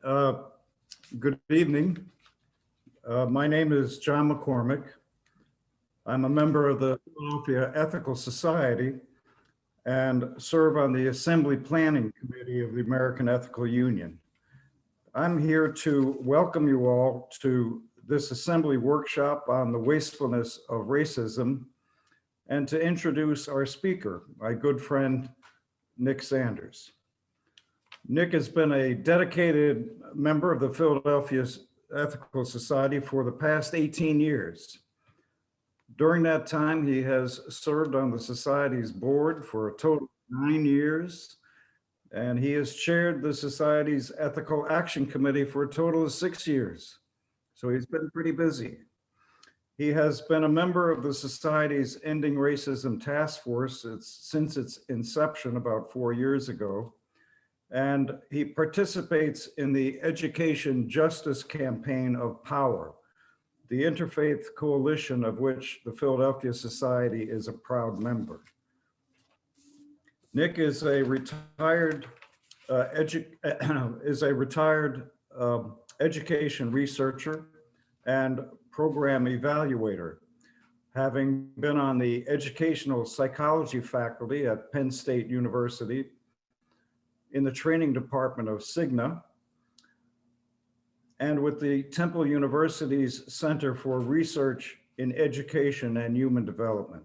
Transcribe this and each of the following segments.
Uh, Good evening. My name is John McCormick. I'm a member of the Philadelphia Ethical Society and serve on the Assembly Planning Committee of the American Ethical Union. I'm here to welcome you all to this Assembly workshop on the wastefulness of racism and to introduce our speaker, my good friend, Nick Sanders. Nick has been a dedicated member of the Philadelphia Ethical Society for the past 18 years. During that time, he has served on the Society's board for a total of 9 years, and he has chaired the Society's Ethical Action Committee for a total of 6 years. So he's been pretty busy. He has been a member of the Society's Ending Racism Task Force since its inception about 4 years ago. And he participates in the Education Justice Campaign of Power, the interfaith coalition of which the Philadelphia Society is a proud member. Nick is a retired education researcher and program evaluator, having been on the educational psychology faculty at Penn State University, in the training department of Cigna, and with the Temple University's Center for Research in Education and Human Development.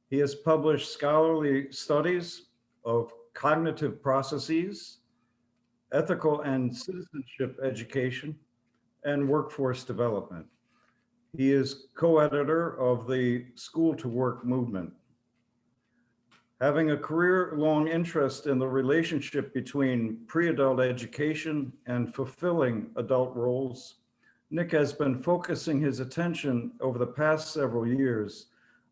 He has published scholarly studies of cognitive processes, ethical and citizenship education, and workforce development. He is co-editor of the School to Work movement. Having a career-long interest in the relationship between pre-adult education and fulfilling adult roles, Nick has been focusing his attention over the past several years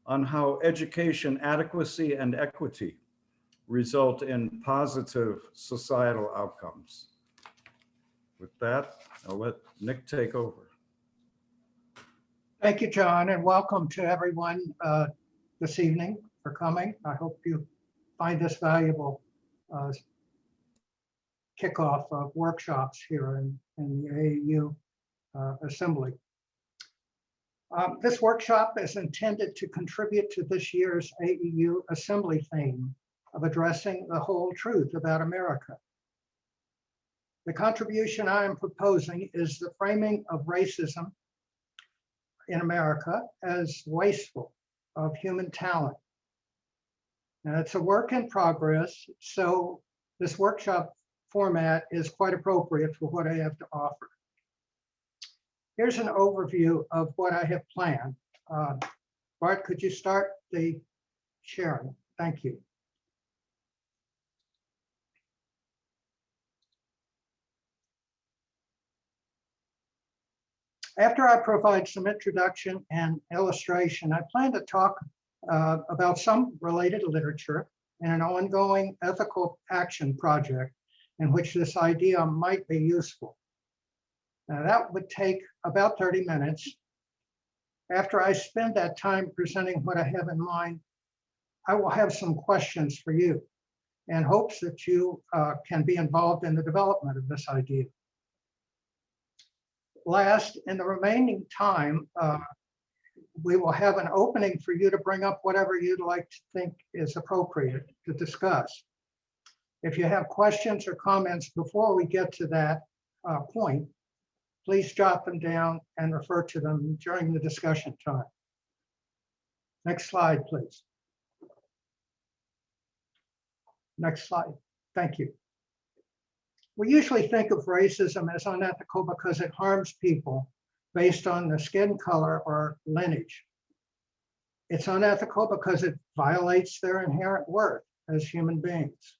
on how education adequacy and equity result in positive societal outcomes. With that, I'll let Nick take over. Thank you, John, and welcome to everyone this evening for coming. I hope you find this valuable kickoff of workshops here in the AAU Assembly. This workshop is intended to contribute to this year's AAU Assembly theme of addressing the whole truth about America. The contribution I am proposing is the framing of racism in America as wasteful of human talent. Now, it's a work in progress, so this workshop format is quite appropriate for what I have to offer. Here's an overview of what I have planned. Bart, could you start the sharing? Thank you. After I provide some introduction and illustration, I plan to talk about some related literature and an ongoing ethical action project in which this idea might be useful. Now, that would take about 30 minutes. After I spend that time presenting what I have in mind, I will have some questions for you in hopes that you can be involved in the development of this idea. Last, in the remaining time, we will have an opening for you to bring up whatever you'd like to think is appropriate to discuss. If you have questions or comments before we get to that point, please jot them down and refer to them during the discussion time. Next slide, please. Next slide. Thank you. We usually think of racism as unethical because it harms people based on their skin color or lineage. It's unethical because it violates their inherent worth as human beings.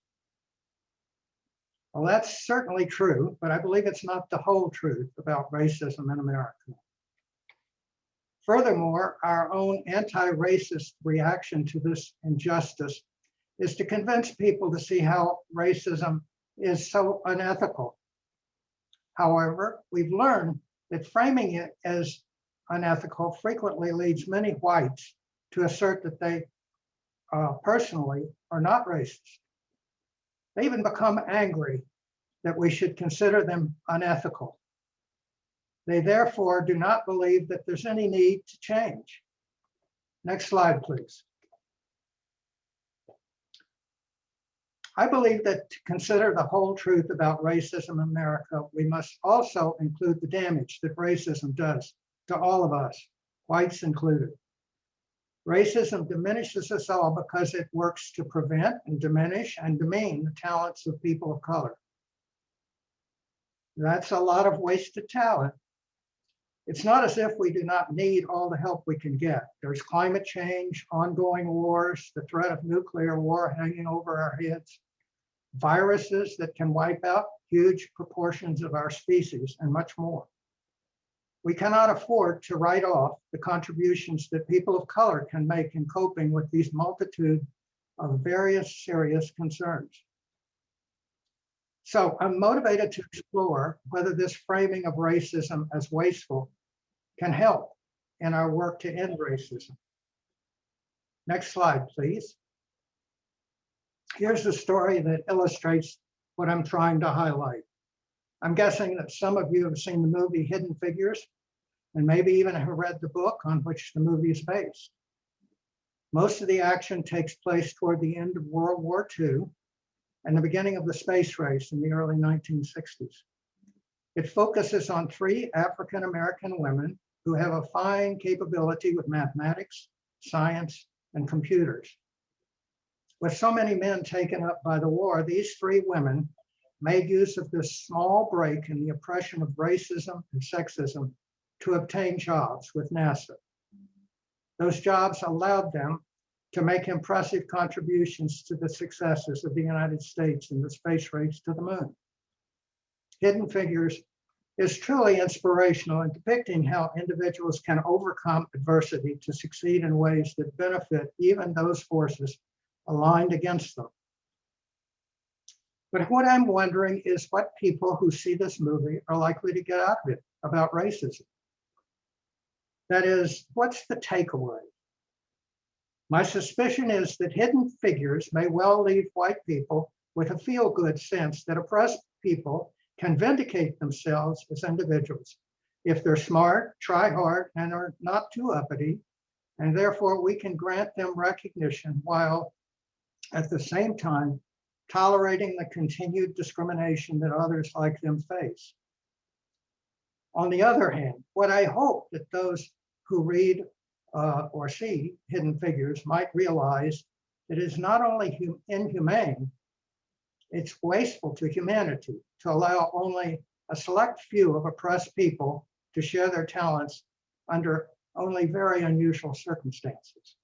Well, that's certainly true, but I believe it's not the whole truth about racism in America. Furthermore, our own anti-racist reaction to this injustice is to convince people to see how racism is so unethical. However, we've learned that framing it as unethical frequently leads many whites to assert that they personally are not racist. They even become angry that we should consider them unethical. They therefore do not believe that there's any need to change. Next slide, please. I believe that to consider the whole truth about racism in America, we must also include the damage that racism does to all of us, whites included. Racism diminishes us all because it works to prevent and diminish and demean the talents of people of color. That's a lot of wasted talent. It's not as if we do not need all the help we can get. There's climate change, ongoing wars, the threat of nuclear war hanging over our heads, viruses that can wipe out huge proportions of our species, and much more. We cannot afford to write off the contributions that people of color can make in coping with these multitude of various serious concerns. So I'm motivated to explore whether this framing of racism as wasteful can help in our work to end racism. Next slide, please. Here's a story that illustrates what I'm trying to highlight. I'm guessing that some of you have seen the movie Hidden Figures, and maybe even have read the book on which the movie is based. Most of the action takes place toward the end of World War II and the beginning of the space race in the early 1960s. It focuses on 3 African-American women who have a fine capability with mathematics, science, and computers. With so many men taken up by the war, these 3 women made use of this small break in the oppression of racism and sexism to obtain jobs with NASA. Those jobs allowed them to make impressive contributions to the successes of the United States in the space race to the moon. Hidden Figures is truly inspirational in depicting how individuals can overcome adversity to succeed in ways that benefit even those forces aligned against them. But what I'm wondering is what people who see this movie are likely to get out of it about racism. That is, what's the takeaway? My suspicion is that Hidden Figures may well leave white people with a feel-good sense that oppressed people can vindicate themselves as individuals if they're smart, try hard, and are not too uppity, and therefore we can grant them recognition while at the same time tolerating the continued discrimination that others like them face. On the other hand, what I hope that those who read or see Hidden Figures might realize that it is not only inhumane, it's wasteful to humanity to allow only a select few of oppressed people to share their talents under only very unusual circumstances.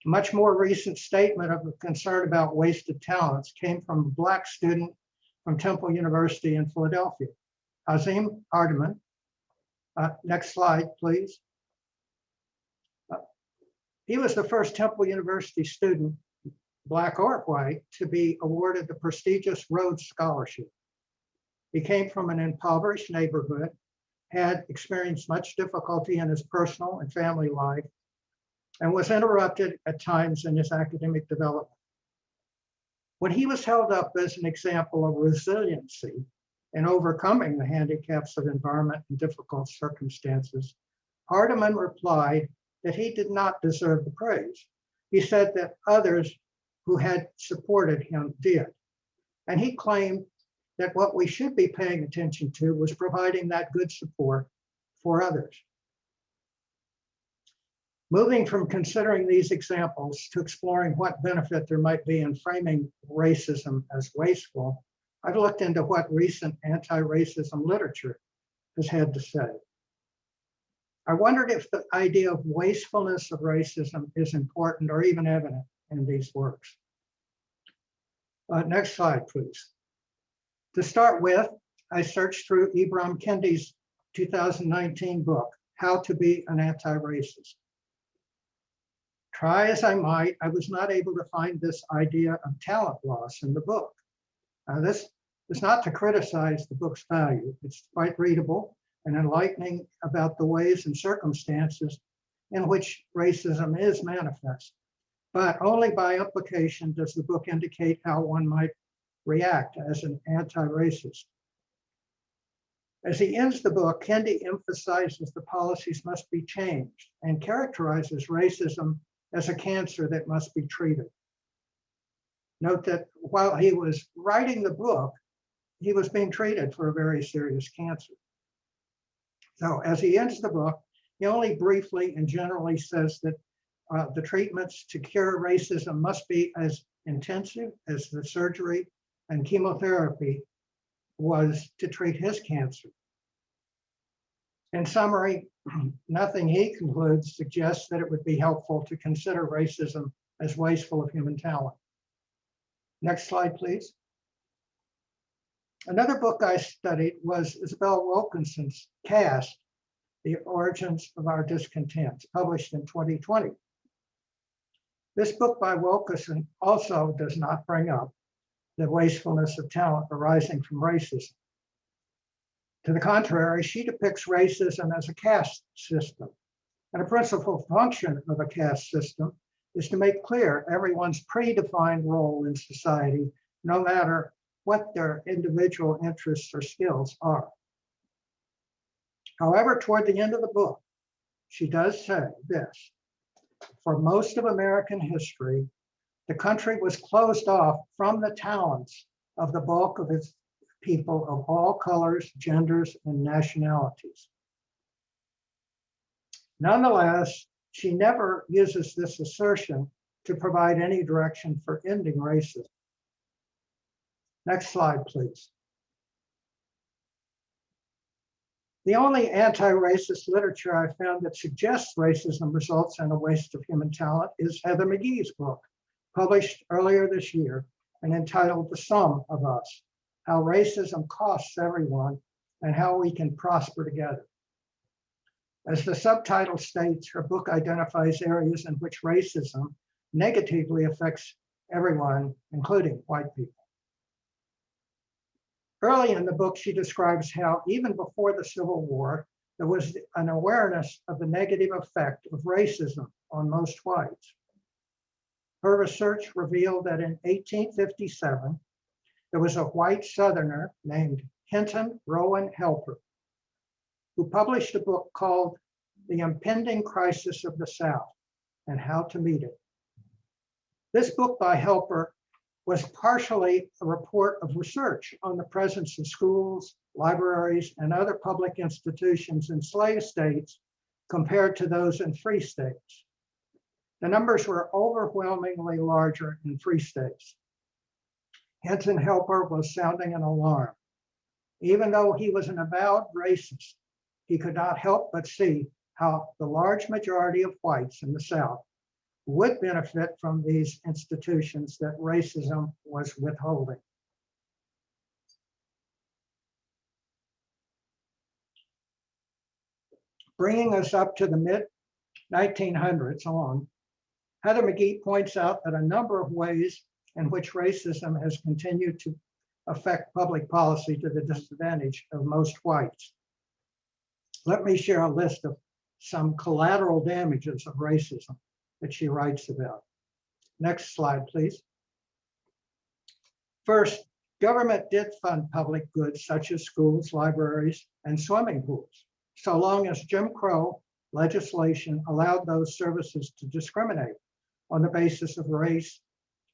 A much more recent statement of a concern about wasted talents came from a Black student from Temple University in Philadelphia, Hazim Ardaman. Next slide, please. He was the first Temple University student, Black or white, to be awarded the prestigious Rhodes Scholarship. He came from an impoverished neighborhood, had experienced much difficulty in his personal and family life, and was interrupted at times in his academic development. When he was held up as an example of resiliency in overcoming the handicaps of environment and difficult circumstances, Hardiman replied that he did not deserve the praise. He said that others who had supported him did. And he claimed that what we should be paying attention to was providing that good support for others. Moving from considering these examples to exploring what benefit there might be in framing racism as wasteful, I've looked into what recent anti-racism literature has had to say. I wondered if the idea of wastefulness of racism is important or even evident in these works. Next slide, please. To start with, I searched through Ibram Kendi's 2019 book, How to Be an Anti-Racist. Try as I might, I was not able to find this idea of talent loss in the book. This is not to criticize the book's value. It's quite readable and enlightening about the ways and circumstances in which racism is manifest. But only by implication does the book indicate how one might react as an anti-racist. As he ends the book, Kendi emphasizes the policies must be changed and characterizes racism as a cancer that must be treated. Note that while he was writing the book, he was being treated for a very serious cancer. So as he ends the book, he only briefly and generally says that the treatments to cure racism must be as intensive as the surgery and chemotherapy was to treat his cancer. In summary, nothing he concludes suggests that it would be helpful to consider racism as wasteful of human talent. Next slide, please. Another book I studied was Isabel Wilkinson's Caste, The Origins of Our Discontents, published in 2020. This book by Wilkinson also does not bring up the wastefulness of talent arising from racism. To the contrary, she depicts racism as a caste system. And a principal function of a caste system is to make clear everyone's predefined role in society, no matter what their individual interests or skills are. However, toward the end of the book, she does say this: for most of American history, the country was closed off from the talents of the bulk of its people of all colors, genders, and nationalities. Nonetheless, she never uses this assertion to provide any direction for ending racism. Next slide, please. The only anti-racist literature I found that suggests racism results in a waste of human talent is Heather McGhee's book, published earlier this year and entitled The Sum of Us: How Racism Costs Everyone and How We Can Prosper Together. As the subtitle states, her book identifies areas in which racism negatively affects everyone, including white people. Early in the book, she describes how even before the Civil War, there was an awareness of the negative effect of racism on most whites. Her research revealed that in 1857, there was a white Southerner named Hinton Rowan Helper, who published a book called The Impending Crisis of the South and How to Meet It. This book by Helper was partially a report of research on the presence of schools, libraries, and other public institutions in slave states compared to those in free states. The numbers were overwhelmingly larger in free states. Hinton Helper was sounding an alarm. Even though he was an avowed racist, he could not help but see how the large majority of whites in the South would benefit from these institutions that racism was withholding. Bringing us up to the mid-1900s on, Heather McGhee points out that a number of ways in which racism has continued to affect public policy to the disadvantage of most whites. Let me share a list of some collateral damages of racism that she writes about. Next slide, please. First, government did fund public goods such as schools, libraries, and swimming pools, so long as Jim Crow legislation allowed those services to discriminate on the basis of race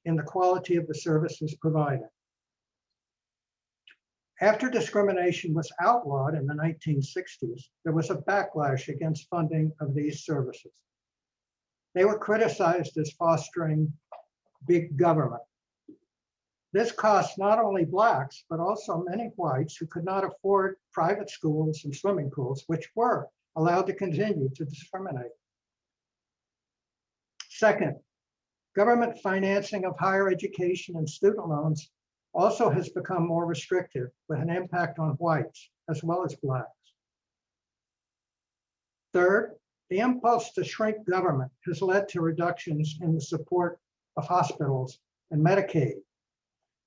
in the quality of the services provided. After discrimination was outlawed in the 1960s, there was a backlash against funding of these services. They were criticized as fostering big government. This cost not only Blacks, but also many whites who could not afford private schools and swimming pools, which were allowed to continue to discriminate. Second, government financing of higher education and student loans also has become more restrictive, with an impact on whites as well as Blacks. Third, the impulse to shrink government has led to reductions in the support of hospitals and Medicaid,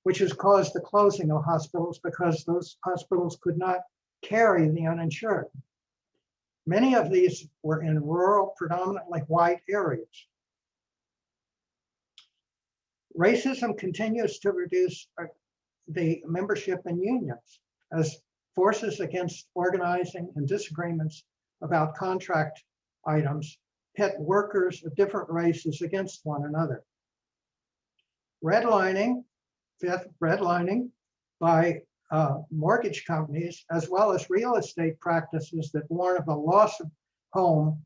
which has caused the closing of hospitals because those hospitals could not carry the uninsured. Many of these were in rural, predominantly white areas. Racism continues to reduce the membership in unions as forces against organizing and disagreements about contract items pit workers of different races against one another. Redlining, fifth, redlining by mortgage companies, as well as real estate practices that warn of a loss of home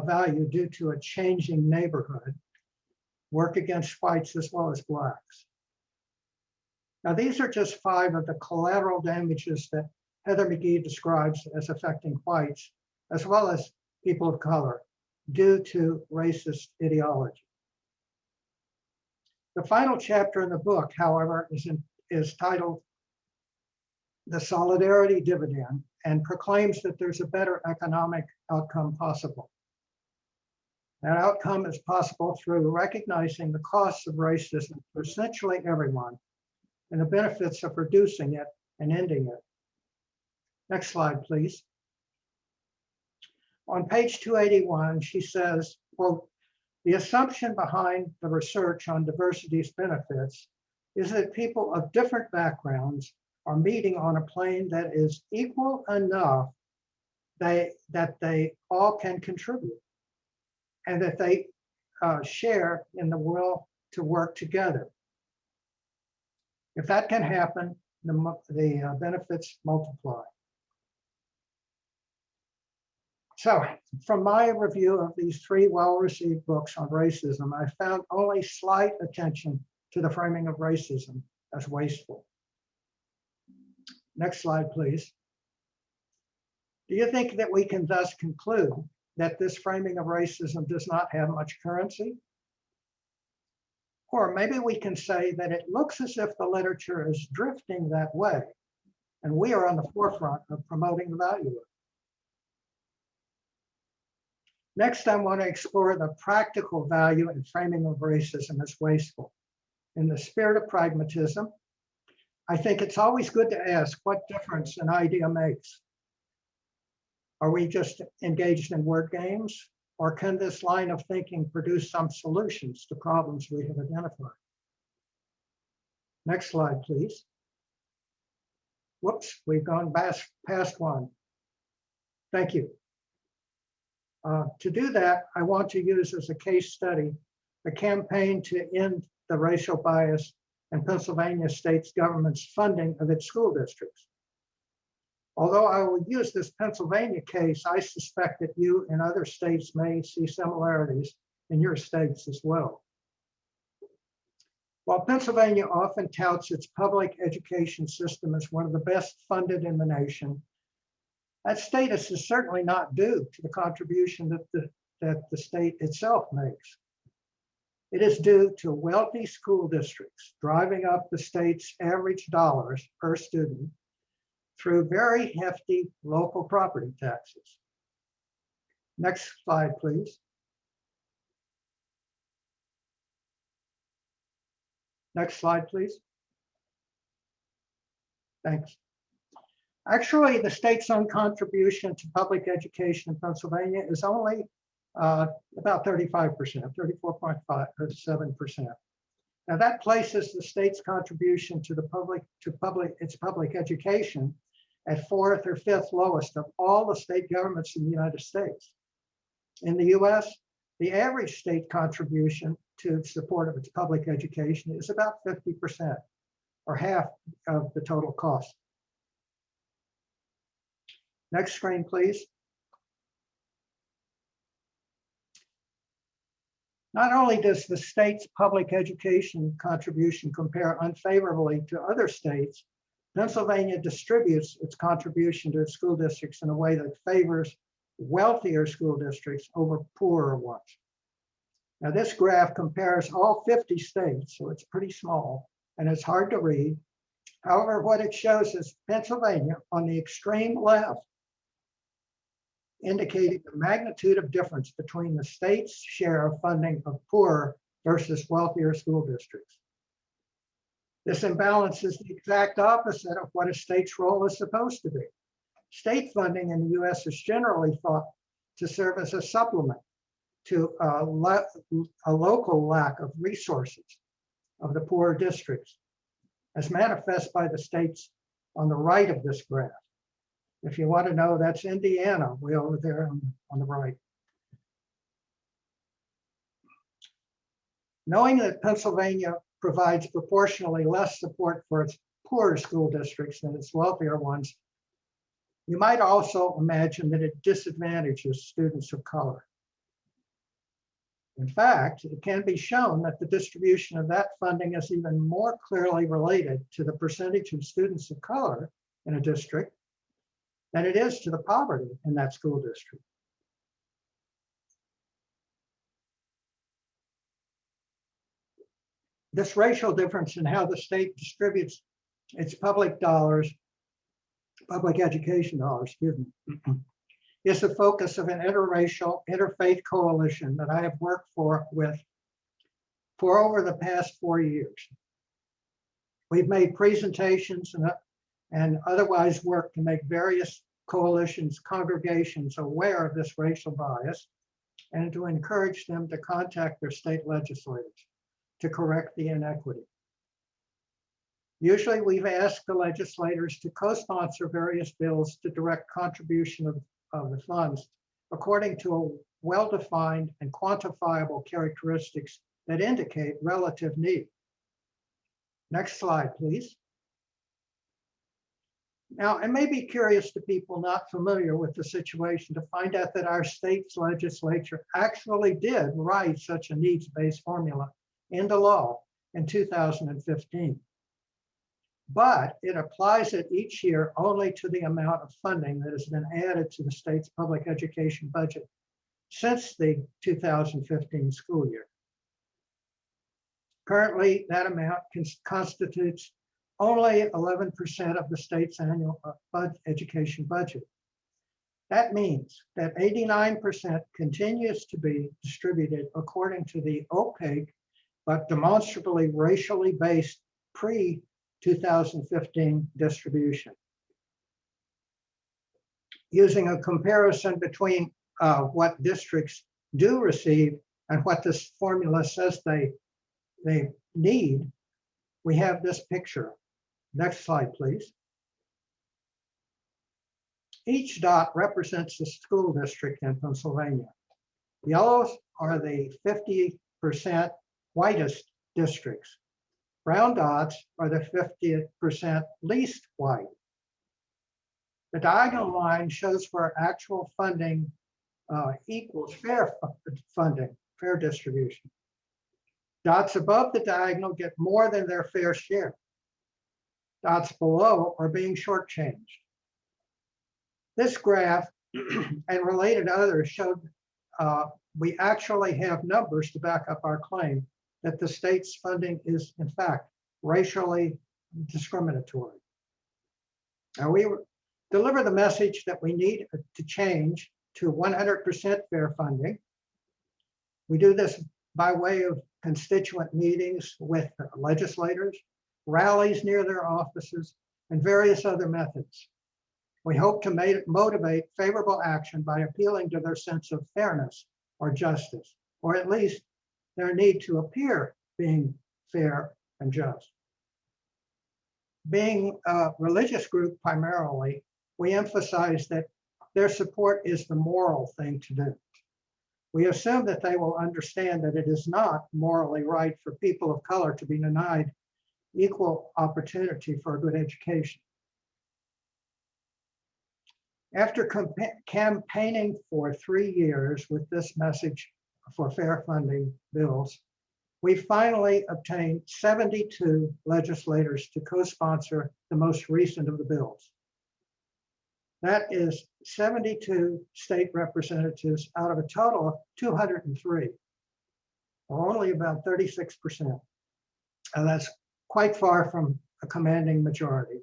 value due to a changing neighborhood, work against whites as well as blacks. Now, these are just 5 of the collateral damages that Heather McGee describes as affecting whites, as well as people of color, due to racist ideology. The final chapter in the book, however, is titled The Solidarity Dividend and proclaims that there's a better economic outcome possible. That outcome is possible through recognizing the costs of racism for essentially everyone and the benefits of reducing it and ending it. Next slide, please. On page 281, she says, quote, "The assumption behind the research on diversity's benefits is that people of different backgrounds are meeting on a plane that is equal enough that they all can contribute and that they share in the will to work together. If that can happen, the benefits multiply." So from my review of these 3 well-received books on racism, I found only slight attention to the framing of racism as wasteful. Next slide, please. Do you think that we can thus conclude that this framing of racism does not have much currency? Or maybe we can say that it looks as if the literature is drifting that way, and we are on the forefront of promoting the value of it. Next, I want to explore the practical value and framing of racism as wasteful. In the spirit of pragmatism, I think it's always good to ask what difference an idea makes. Are we just engaged in word games, or can this line of thinking produce some solutions to problems we have identified? Next slide, please. Whoops, we've gone past one. Thank you. To do that, I want to use as a case study a campaign to end the racial bias in Pennsylvania state's government's funding of its school districts. Although I will use this Pennsylvania case, I suspect that you in other states may see similarities in your states as well. While Pennsylvania often touts its public education system as one of the best funded in the nation, that status is certainly not due to the contribution that the state itself makes. It is due to wealthy school districts driving up the state's average dollars per student through very hefty local property taxes. Next slide, please. Next slide, please. Thanks. Actually, the state's own contribution to public education in Pennsylvania is only about 35%, 34.7%. Now that places the state's contribution to its public education at 4th or 5th lowest of all the state governments in the United States. In the US, the average state contribution to support of its public education is about 50%, or half of the total cost. Next screen, please. Not only does the state's public education contribution compare unfavorably to other states, Pennsylvania distributes its contribution to its school districts in a way that favors wealthier school districts over poorer ones. Now this graph compares all 50 states, so it's pretty small and it's hard to read. However, what it shows is Pennsylvania on the extreme left, indicating the magnitude of difference between the state's share of funding of poorer versus wealthier school districts. This imbalance is the exact opposite of what a state's role is supposed to be. State funding in the US is generally thought to serve as a supplement to a local lack of resources of the poorer districts. as manifest by the states on the right of this graph. If you want to know, that's Indiana, way over there on the right. Knowing that Pennsylvania provides proportionally less support for its poorer school districts than its wealthier ones, you might also imagine that it disadvantages students of color. In fact, it can be shown that the distribution of that funding is even more clearly related to the percentage of students of color in a district than it is to the poverty in that school district. This racial difference in how the state distributes its public education dollars, excuse me, is the focus of an interracial, interfaith coalition that I have worked with for over the past 4 years. We've made presentations and otherwise worked to make various coalitions, congregations aware of this racial bias and to encourage them to contact their state legislators to correct the inequity. Usually we've asked the legislators to co-sponsor various bills to direct contribution of the funds according to a well-defined and quantifiable characteristics that indicate relative need. Next slide, please. Now, it may be curious to people not familiar with the situation to find out that our state's legislature actually did write such a needs-based formula into law in 2015. But it applies it each year only to the amount of funding that has been added to the state's public education budget since the 2015 school year. Currently, that amount constitutes only 11% of the state's annual education budget. That means that 89% continues to be distributed according to the opaque but demonstrably racially based pre-2015 distribution. Using a comparison between what districts do receive and what this formula says they need, we have this picture. Next slide, please. Each dot represents a school district in Pennsylvania. Yellows are the 50% whitest districts. Brown dots are the 50% least white. The diagonal line shows where actual funding equals fair funding, fair distribution. Dots above the diagonal get more than their fair share. Dots below are being shortchanged. This graph and related others showed we actually have numbers to back up our claim that the state's funding is, in fact, racially discriminatory. Now, we deliver the message that we need to change to 100% fair funding. We do this by way of constituent meetings with legislators, rallies near their offices, and various other methods. We hope to motivate favorable action by appealing to their sense of fairness or justice, or at least their need to appear being fair and just. Being a religious group primarily, we emphasize that their support is the moral thing to do. We assume that they will understand that it is not morally right for people of color to be denied equal opportunity for a good education. After campaigning for 3 years with this message for fair funding bills, we finally obtained 72 legislators to co-sponsor the most recent of the bills. That is 72 state representatives out of a total of 203, or only about 36%. And that's quite far from a commanding majority.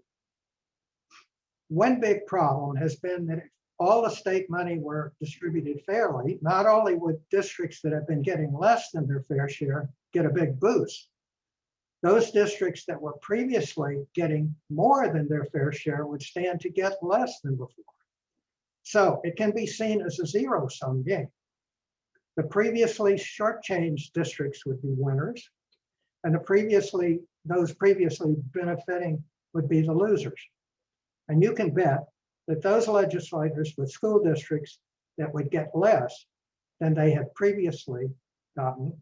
One big problem has been that if all the state money were distributed fairly, not only would districts that have been getting less than their fair share get a big boost, those districts that were previously getting more than their fair share would stand to get less than before. So it can be seen as a zero-sum game. The previously shortchanged districts would be winners, and the previously those previously benefiting would be the losers. And you can bet that those legislators with school districts that would get less than they had previously gotten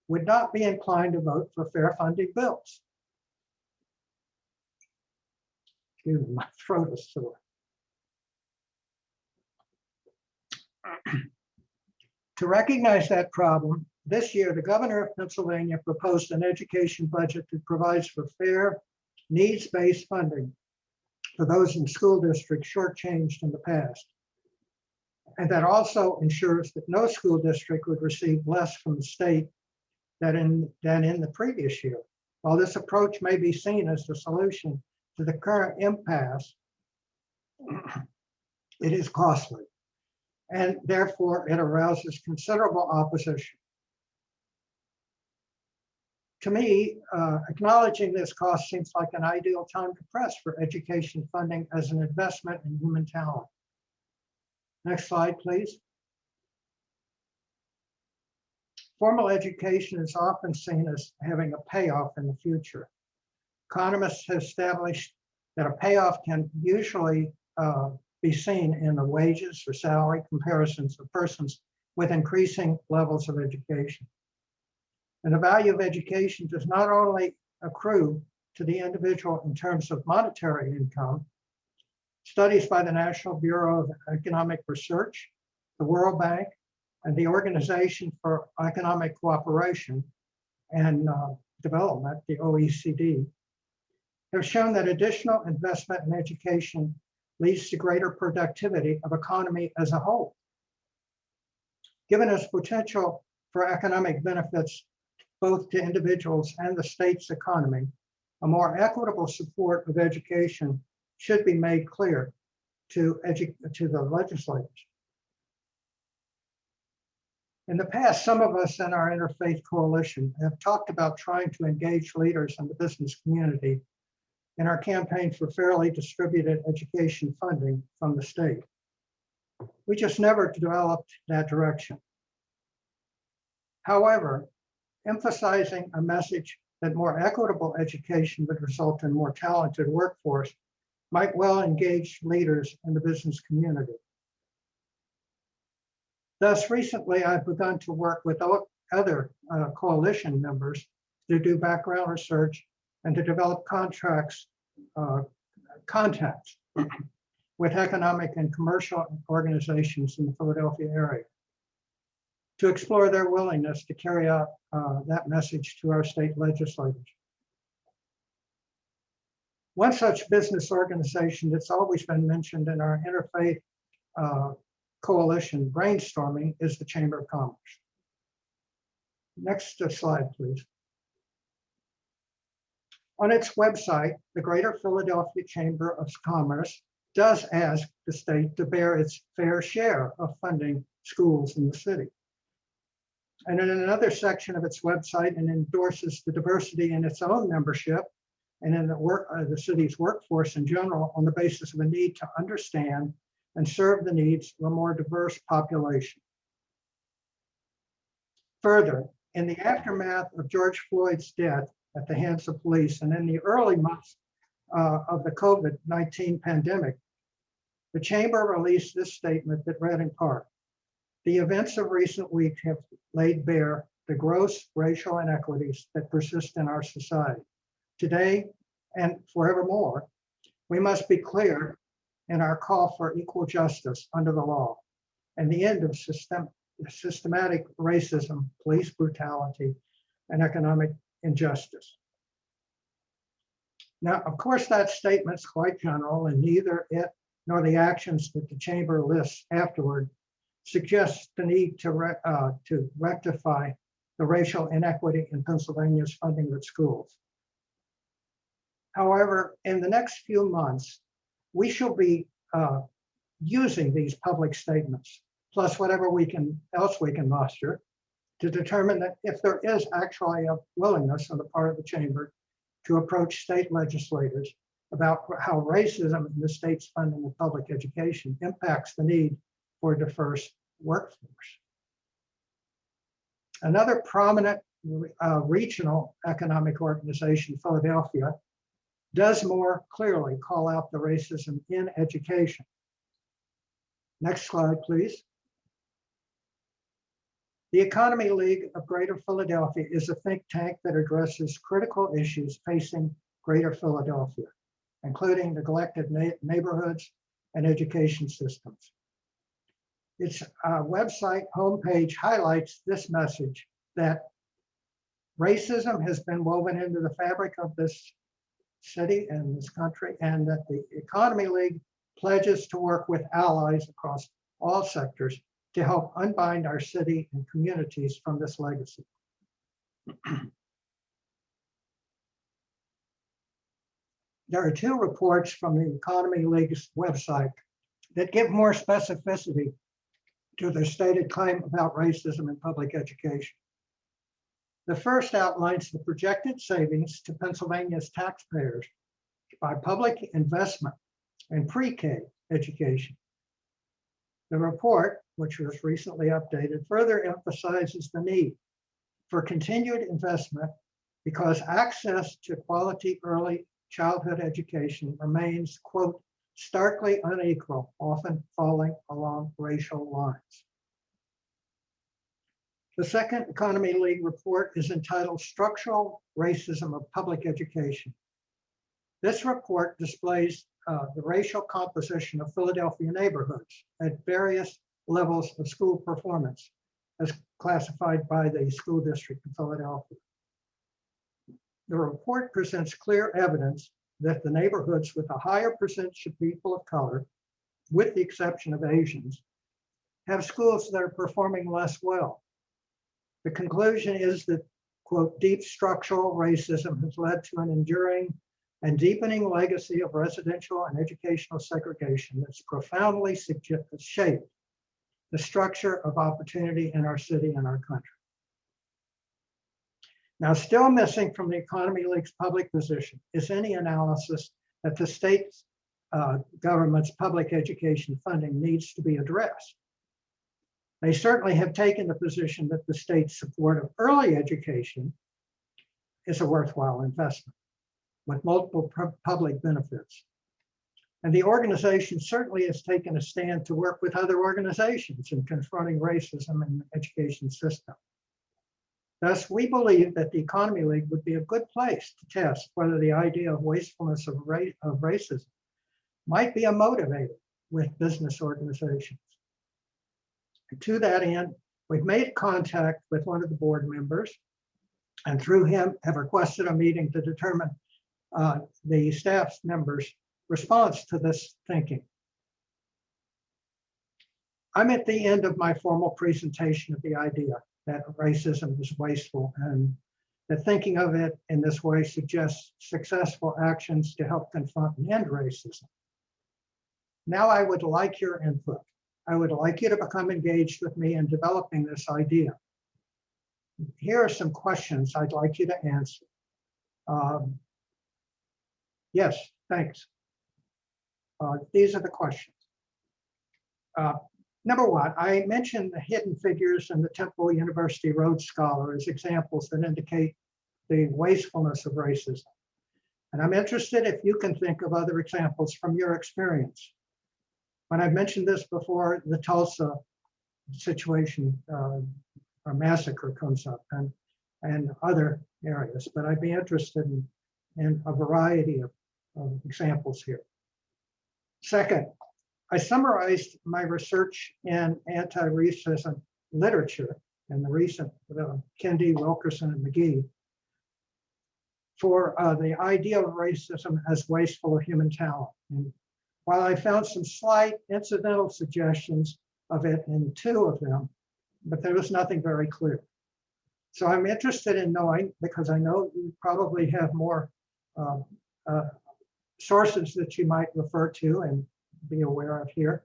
would not be inclined to vote for fair funding bills. Excuse me, my throat is sore. To recognize that problem, this year, the governor of Pennsylvania proposed an education budget that provides for fair, needs-based funding for those in school districts shortchanged in the past. And that also ensures that no school district would receive less from the state than in the previous year. While this approach may be seen as the solution to the current impasse, it is costly, and therefore it arouses considerable opposition. To me, acknowledging this cost seems like an ideal time to press for education funding as an investment in human talent. Next slide, please. Formal education is often seen as having a payoff in the future. Economists have established that a payoff can usually be seen in the wages or salary comparisons of persons with increasing levels of education. And the value of education does not only accrue to the individual in terms of monetary income. Studies by the National Bureau of Economic Research, the World Bank, and the Organization for Economic Cooperation and Development, the OECD, have shown that additional investment in education leads to greater productivity of economy as a whole. Given its potential for economic benefits both to individuals and the state's economy, a more equitable support of education should be made clear to the legislators. In the past, some of us in our Interfaith Coalition have talked about trying to engage leaders in the business community in our campaign for fairly distributed education funding from the state. We just never developed that direction. However, emphasizing a message that more equitable education would result in more talented workforce might well engage leaders in the business community. Thus, recently, I've begun to work with other coalition members to do background research and to develop contacts with economic and commercial organizations in the Philadelphia area to explore their willingness to carry out that message to our state legislators. One such business organization that's always been mentioned in our interfaith coalition brainstorming is the Chamber of Commerce. Next slide, please. On its website, the Greater Philadelphia Chamber of Commerce does ask the state to bear its fair share of funding schools in the city. And in another section of its website, it endorses the diversity in its own membership and in the city's workforce in general on the basis of a need to understand and serve the needs of a more diverse population. Further, in the aftermath of George Floyd's death at the hands of police and in the early months of the COVID-19 pandemic, the Chamber released this statement that read in part, "The events of recent weeks have laid bare the gross racial inequities that persist in our society. Today and forevermore, we must be clear in our call for equal justice under the law and the end of systematic racism, police brutality, and economic injustice." Now, of course, that statement's quite general, and neither it nor the actions that the Chamber lists afterward suggests the need to rectify the racial inequity in Pennsylvania's funding of schools. However, in the next few months, we shall be using these public statements, plus whatever else we can muster, to determine that if there is actually a willingness on the part of the Chamber to approach state legislators about how racism in the state's funding of public education impacts the need for a diverse workforce. Another prominent regional economic organization, Philadelphia, does more clearly call out the racism in education. Next slide, please. The Economy League of Greater Philadelphia is a think tank that addresses critical issues facing Greater Philadelphia, including neglected neighborhoods and education systems. Its website homepage highlights this message that racism has been woven into the fabric of this city and this country, and that the Economy League pledges to work with allies across all sectors to help unbind our city and communities from this legacy. There are two reports from the Economy League's website that give more specificity to their stated claim about racism in public education. The first outlines the projected savings to Pennsylvania's taxpayers by public investment in pre-K education. The report, which was recently updated, further emphasizes the need for continued investment because access to quality early childhood education remains, quote, starkly unequal, often falling along racial lines. The second Economy League report is entitled Structural Racism of Public Education. This report displays the racial composition of Philadelphia neighborhoods at various levels of school performance as classified by the school district in Philadelphia. The report presents clear evidence that the neighborhoods with a higher percentage of people of color, with the exception of Asians, have schools that are performing less well. The conclusion is that, quote, deep structural racism has led to an enduring and deepening legacy of residential and educational segregation that's profoundly shaped the structure of opportunity in our city and our country. Now, still missing from the Economy League's public position is any analysis that the state government's public education funding needs to be addressed. They certainly have taken the position that the state's support of early education is a worthwhile investment with multiple public benefits. And the organization certainly has taken a stand to work with other organizations in confronting racism in the education system. Thus, we believe that the Economy League would be a good place to test whether the idea of wastefulness of racism might be a motivator with business organizations. And to that end, we've made contact with one of the board members, and through him have requested a meeting to determine the staff members' response to this thinking. I'm at the end of my formal presentation of the idea that racism is wasteful, and that thinking of it in this way suggests successful actions to help confront and end racism. Now I would like your input. I would like you to become engaged with me in developing this idea. Here are some questions I'd like you to answer. Yes, thanks. These are the questions. Number one, I mentioned the Hidden Figures and the Temple University Rhodes Scholar as examples that indicate the wastefulness of racism. And I'm interested if you can think of other examples from your experience. When I've mentioned this before, the Tulsa situation or massacre comes up and other areas, but I'd be interested in a variety of examples here. Second, I summarized my research in anti-racism literature in the recent Kendi, Wilkerson, and McGee for the idea of racism as wasteful of human talent. And while I found some slight incidental suggestions of it in two of them, but there was nothing very clear. So I'm interested in knowing, because I know you probably have more sources that you might refer to and be aware of here.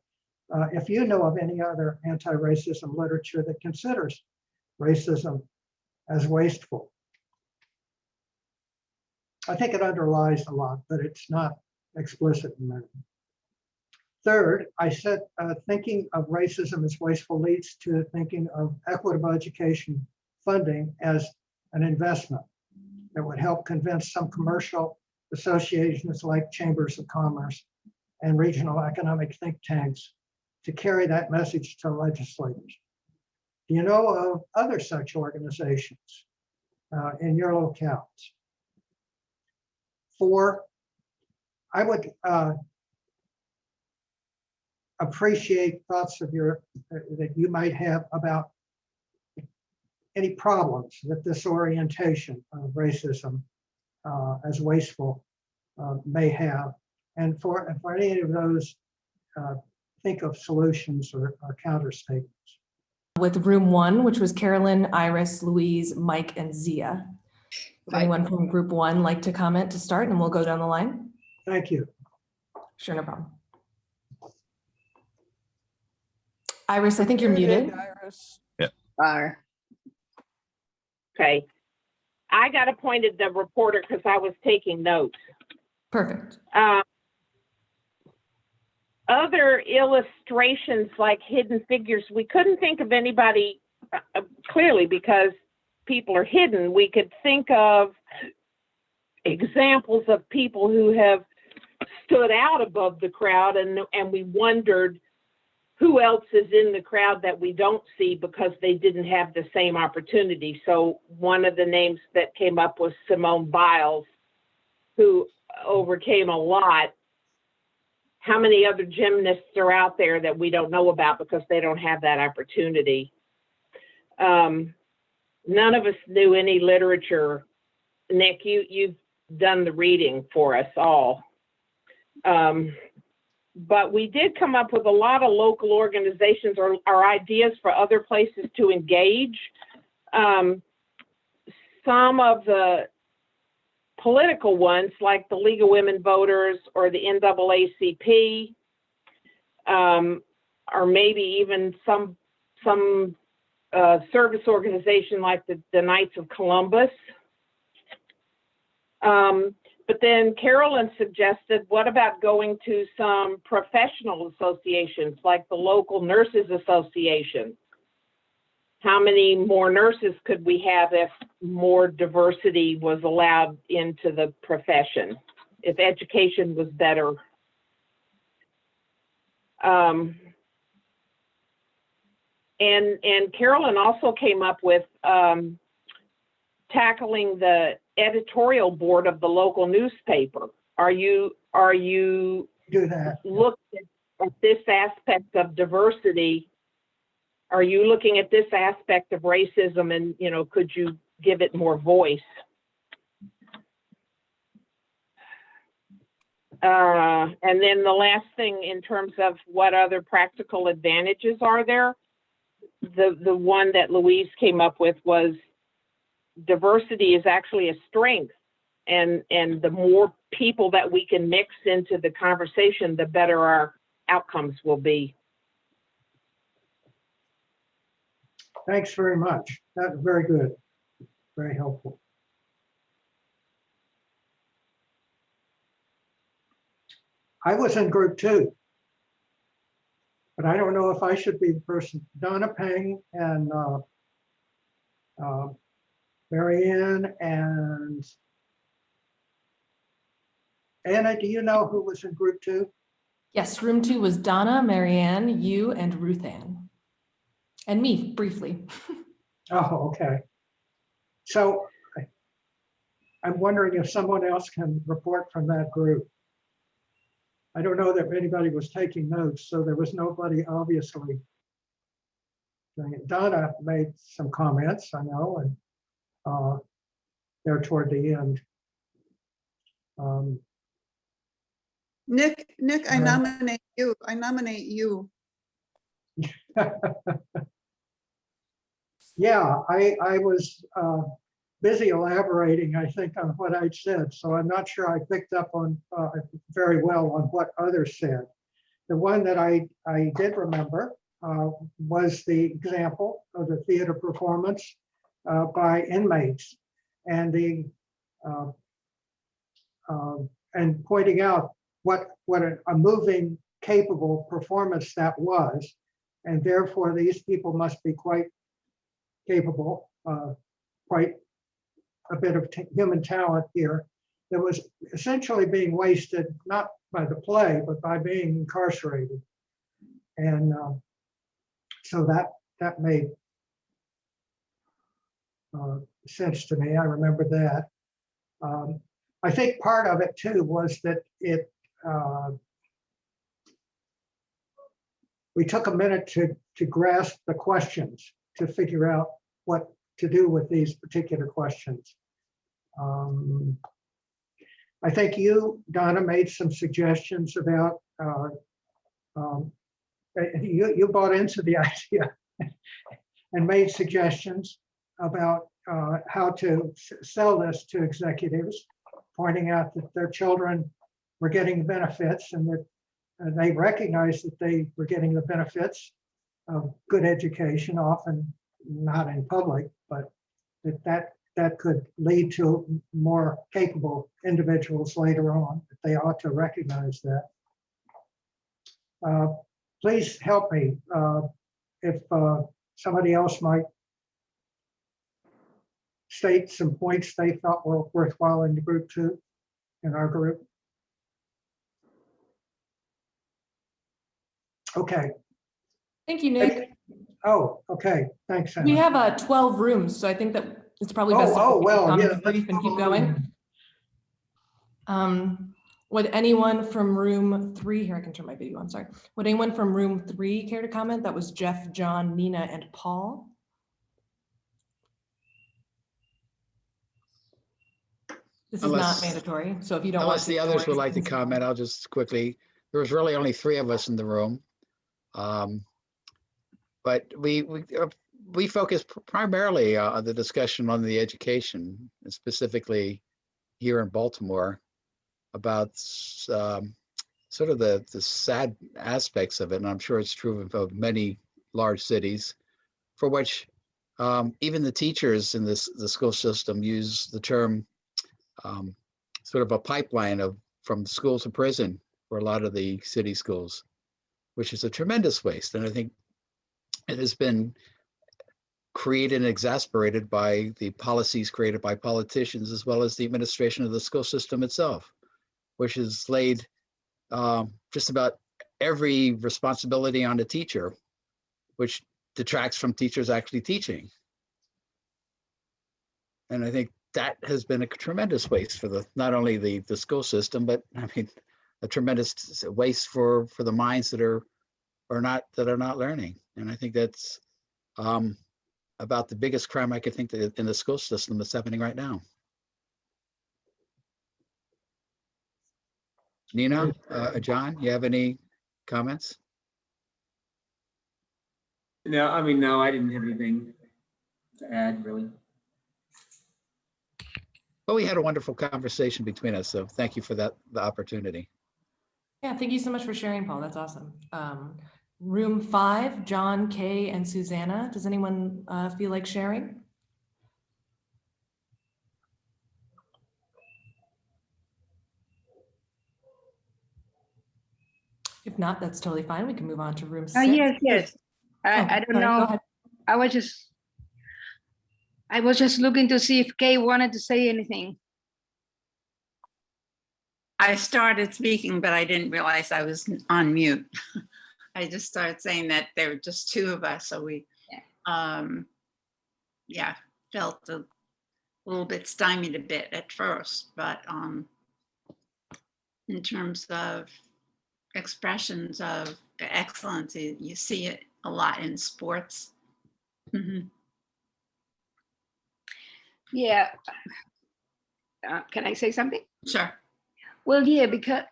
If you know of any other anti-racism literature that considers racism as wasteful. I think it underlies a lot, but it's not explicit in that. Third, I said thinking of racism as wasteful leads to thinking of equitable education funding as an investment that would help convince some commercial associations like chambers of commerce and regional economic think tanks to carry that message to legislators. Do you know of other such organizations in your locales? 4, I would appreciate thoughts of that you might have about any problems that this orientation of racism as wasteful may have. And for any of those, think of solutions or counter statements. With room 1, which was Carolyn, Iris, Louise, Mike, and Zia. Would anyone from group 1 like to comment to start, and we'll go down the line? Thank you. Sure, no problem. Iris, I think you're muted. Iris. Okay. I got appointed the reporter because I was taking notes. Perfect. Other illustrations like hidden figures, we couldn't think of anybody clearly because people are hidden. We could think of examples of people who have stood out above the crowd, and we wondered who else is in the crowd that we don't see because they didn't have the same opportunity. So one of the names that came up was Simone Biles, who overcame a lot. How many other gymnasts are out there that we don't know about because they don't have that opportunity? None of us knew any literature. Nick, you've done the reading for us all. But we did come up with a lot of local organizations or ideas for other places to engage. Some of the political ones, like the League of Women Voters or the NAACP, or maybe even some service organization like the Knights of Columbus. But then Carolyn suggested, what about going to some professional associations like the local Nurses Association? How many more nurses could we have if more diversity was allowed into the profession, if education was better? And Carolyn also came up with tackling the editorial board of the local newspaper. Are you Do that. looking at this aspect of diversity? Are you looking at this aspect of racism, and could you give it more voice? And then the last thing, in terms of what other practical advantages are there, the one that Louise came up with was diversity is actually a strength, and the more people that we can mix into the conversation, the better our outcomes will be. Thanks very much. That's very good. Very helpful. I was in group 2, but I don't know if I should be the person. Donna Peng and Marianne and Anna, do you know who was in group 2? Yes, room 2 was Donna, Marianne, you, and Ruth Ann. And me, briefly. Oh, okay. So I'm wondering if someone else can report from that group. I don't know that anybody was taking notes, so there was nobody obviously doing it. Donna made some comments, I know, and there toward the end. Nick, I Yeah. nominate you. I nominate you. Yeah, I was busy elaborating, I think, on what I'd said, so I'm not sure I picked up on very well on what others said. The one that I did remember was the example of the theater performance by inmates, and and pointing out what a moving, capable performance that was, and therefore these people must be quite capable, quite a bit of human talent here that was essentially being wasted, not by the play, but by being incarcerated. And so that made sense to me. I remember that. I think part of it too was that we took a minute to grasp the questions, to figure out what to do with these particular questions. I think you, Donna, made some suggestions about, you bought into the idea and made suggestions about how to sell this to executives, pointing out that their children were getting the benefits and that they recognized that they were getting the benefits of good education, often not in public, but that could lead to more capable individuals later on, that they ought to recognize that. Please help me if somebody else might state some points they thought were worthwhile in the group too, in our group. Okay. Thank you, Nick. Oh, okay. Thanks, Anna. We have 12 rooms, so I think that it's probably best Oh, if we well, comment yeah, brief and keep going. Would anyone from room 3, here I can turn my video on, sorry. Would anyone from room 3 care to comment? That was Jeff, John, Nina, and Paul. This is not mandatory, so if you don't want Unless to. the no others would worries. like to comment, I'll just quickly, there was really only 3 of us in the room. But we focus primarily on the discussion on the education, and specifically here in Baltimore, about sort of the sad aspects of it. And I'm sure it's true of many large cities, for which even the teachers in the school system use the term sort of a pipeline from school to prison for a lot of the city schools, which is a tremendous waste. And I think it has been created and exasperated by the policies created by politicians, as well as the administration of the school system itself, which has laid just about every responsibility on the teacher, which detracts from teachers actually teaching. And I think that has been a tremendous waste for not only the school system, but I mean, a tremendous waste for the minds that are not learning. And I think that's about the biggest crime I could think that in the school system that's happening right now. Nina, John, you have any comments? No, I mean, no, I didn't have anything to add, really. Well, we had a wonderful conversation between us, so thank you for the opportunity. Yeah, thank you so much for sharing, Paul. That's awesome. Room 5, John, Kay, and Susanna. Does anyone feel like sharing? If not, that's totally fine. We can move on to room 6. Yes. I don't sorry, know. go ahead. I was just looking to see if Kay wanted to say anything. I started speaking, but I didn't realize I was on mute. I just started saying that there were just 2 of us, so we, felt a little bit stymied a bit at first, but in terms of expressions of excellence, you see it a lot in sports. Mm-hmm. Yeah. Can I say something? Sure. Well, yeah, because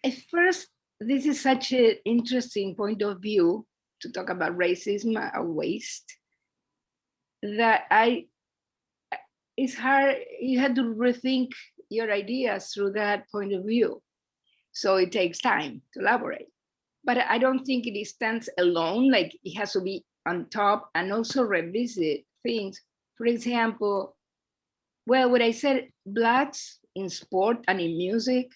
at first, this is such an interesting point of view to talk about racism or waste that it's hard, you had to rethink your ideas through that point of view. So it takes time to elaborate. But I don't think it stands alone, like it has to be on top and also revisit things. For example, well, when I said Blacks in sport and in music,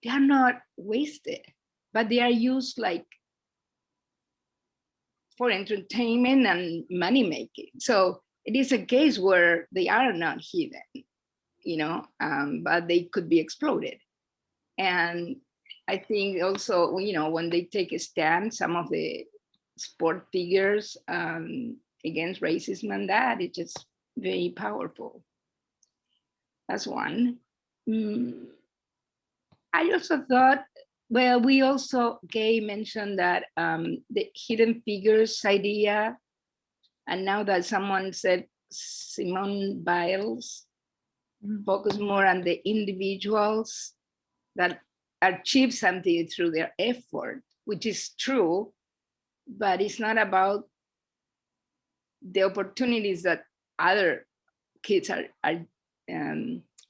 they are not wasted, but they are used like for entertainment and money making. So it is a case where they are not hidden, but they could be exploited. And I think also, when they take a stand, some of the sport figures against racism and that, it's just very powerful. That's one. I also thought, well, we also, Kay mentioned that the hidden figures idea, and now that someone said Simone Biles, focus more on the individuals that achieve something through their effort, which is true, but it's not about the opportunities that other kids are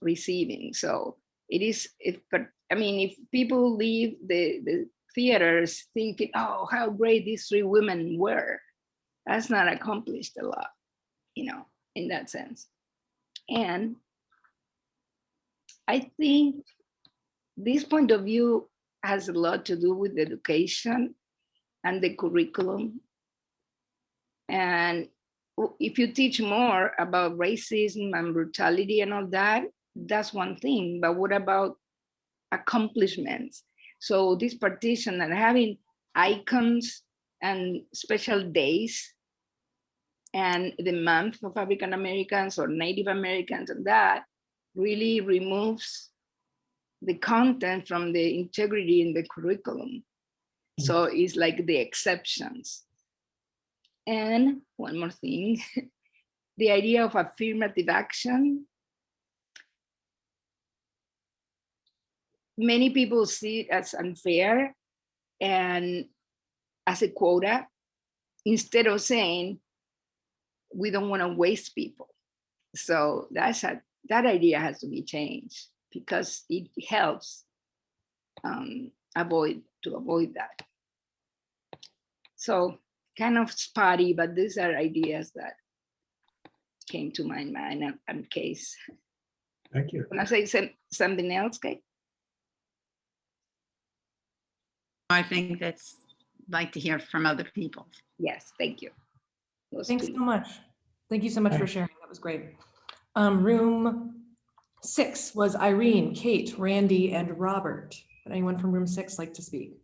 receiving. So it is, if people leave the theaters thinking, oh, how great these 3 women were, that's not accomplished a lot, in that sense. And I think this point of view has a lot to do with education and the curriculum. And if you teach more about racism and brutality and all that, that's one thing, but what about accomplishments? So this partition and having icons and special days and the month of African Americans or Native Americans, and that really removes the content from the integrity in the curriculum. So it's like the exceptions. And one more thing, the idea of affirmative action. Many people see it as unfair and as a quota, instead of saying, we don't want to waste people. So that idea has to be changed, because it helps avoid that. So kind of spotty, but these are ideas that came to my mind in case. Thank you. Can I say something else, Kate? I think that's like to hear from other people. Yes, thank you. Thanks so much. Thank you so much for sharing. That was great. Room 6 was Irene, Kate, Randy, and Robert. Would anyone from room 6 like to speak?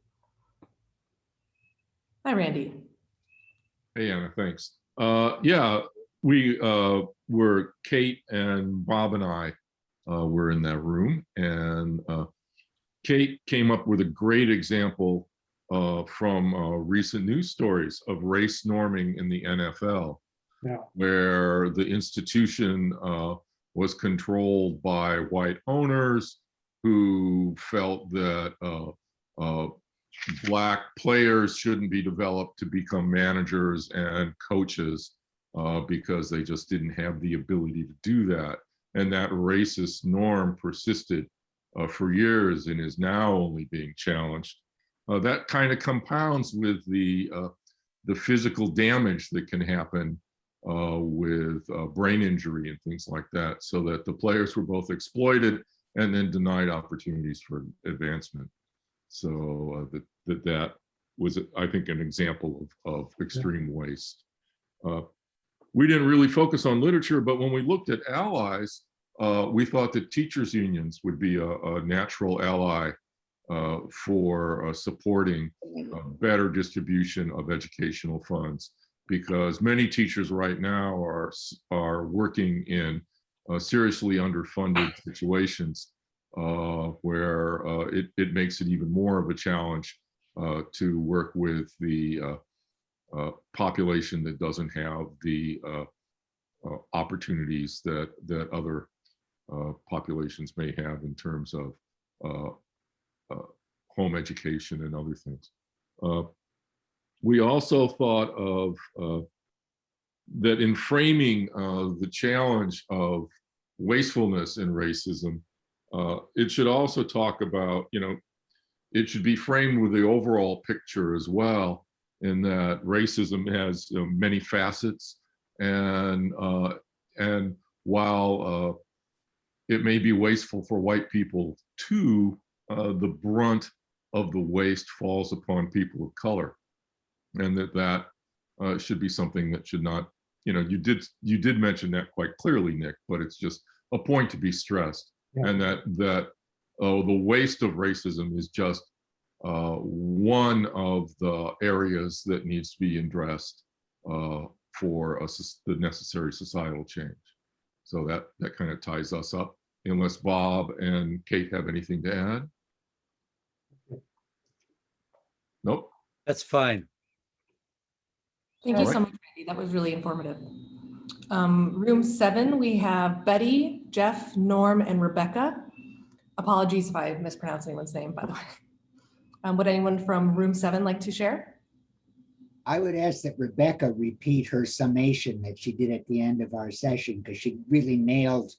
Hi, Randy. Hey, Anna, thanks. Yeah, we were, Kate and Bob and I were in that room, and Kate came up with a great example from recent news stories of race norming in the NFL, where the institution was controlled by white owners who felt that Black players shouldn't be developed to become managers and coaches because they just didn't have the ability to do that. And that racist norm persisted for years and is now only being challenged. That kind of compounds with the physical damage that can happen with brain injury and things like that, so that the players were both exploited and then denied opportunities for advancement. So that was, I think, an example of extreme waste. We didn't really focus on literature, but when we looked at allies, we thought that teachers' unions would be a natural ally for supporting a better distribution of educational funds, because many teachers right now are working in seriously underfunded situations where it makes it even more of a challenge to work with the population that doesn't have the opportunities that other populations may have in terms of home education and other things. We also thought of that in framing the challenge of wastefulness and racism, it should also talk about, it should be framed with the overall picture as well, in that racism has many facets, and while it may be wasteful for white people too, the brunt of the waste falls upon people of color, and that should be something that should not you did mention that quite clearly, Nick, but it's just a point to be stressed. Yeah. And that the waste of racism is just one of the areas that needs to be addressed for the necessary societal change. So that kind of ties us up, unless Bob and Kate have anything to add. Nope. That's fine. Thank you so much, Randy. That was really informative. Room 7, we have Betty, Jeff, Norm, and Rebecca. Apologies if I mispronounce anyone's name, by the way. Would anyone from room 7 like to share? I would ask that Rebecca repeat her summation that she did at the end of our session, because she really nailed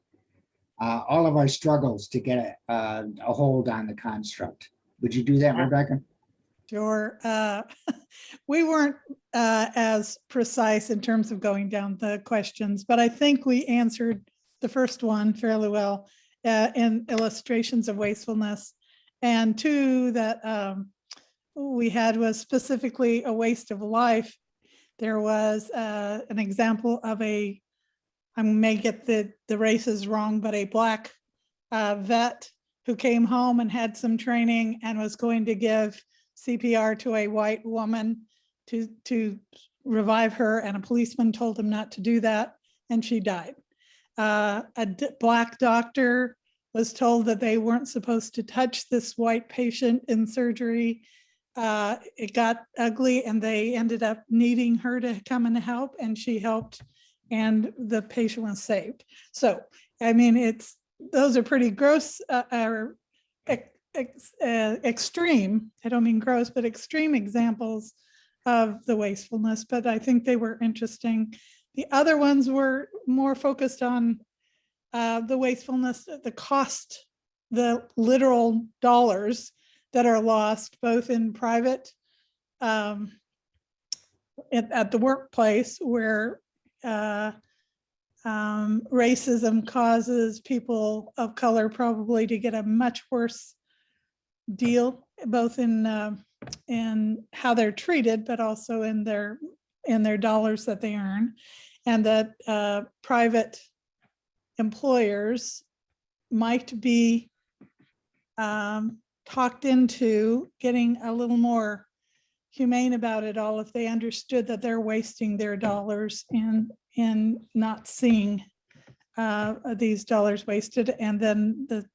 all of our struggles to get a hold on the construct. Would you do that, Rebecca? Sure. We weren't as precise in terms of going down the questions, but I think we answered the first one fairly well in illustrations of wastefulness. And 2 that we had was specifically a waste of life. There was an example of I may get the races wrong, but a Black vet who came home and had some training and was going to give CPR to a white woman to revive her, and a policeman told him not to do that, and she died. A Black doctor was told that they weren't supposed to touch this white patient in surgery. It got ugly, and they ended up needing her to come and help, and she helped, and the patient was saved. So, I mean, those are pretty gross, extreme, I don't mean gross, but extreme examples of the wastefulness, but I think they were interesting. The other ones were more focused on the wastefulness, the cost, the literal dollars that are lost, both in private, at the workplace, where racism causes people of color probably to get a much worse deal, both in how they're treated, but also in their dollars that they earn, and that private employers might be talked into getting a little more humane about it all if they understood that they're wasting their dollars and not seeing these dollars wasted. And then the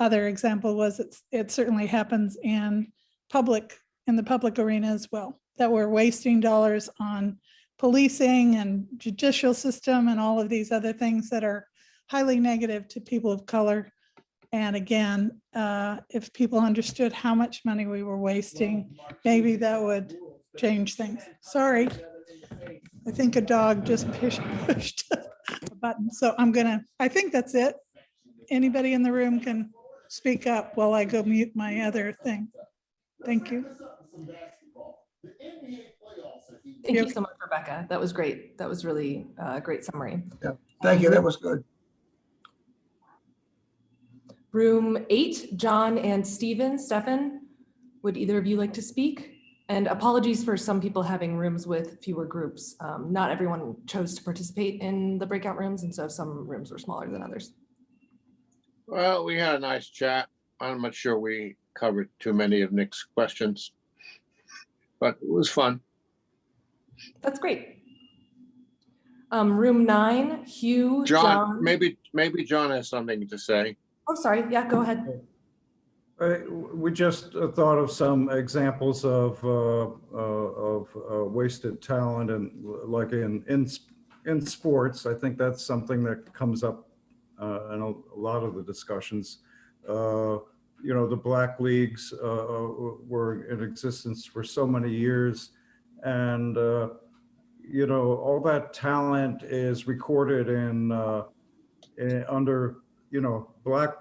other example was it certainly happens in the public arena as well, that we're wasting dollars on policing and judicial system and all of these other things that are highly negative to people of color. And again, if people understood how much money we were wasting, maybe that would change things. Sorry, I think a dog just pushed a button. So I think that's it. Anybody in the room can speak up while I go mute my other thing. Thank you. Thank you so much, Rebecca. That was great. That was really a great summary. Yeah, thank you. That was good. Room 8, John and Stephen, would either of you like to speak? And apologies for some people having rooms with fewer groups. Not everyone chose to participate in the breakout rooms, and so some rooms were smaller than others. Well, we had a nice chat. I'm not sure we covered too many of Nick's questions, but it was fun. That's great. Room 9, Hugh, John. Maybe John has something to say. Oh, sorry. Yeah, go ahead. We just thought of some examples of wasted talent, and like in sports. I think that's something that comes up in a lot of the discussions. The Black leagues were in existence for so many years, and all that talent is recorded under Black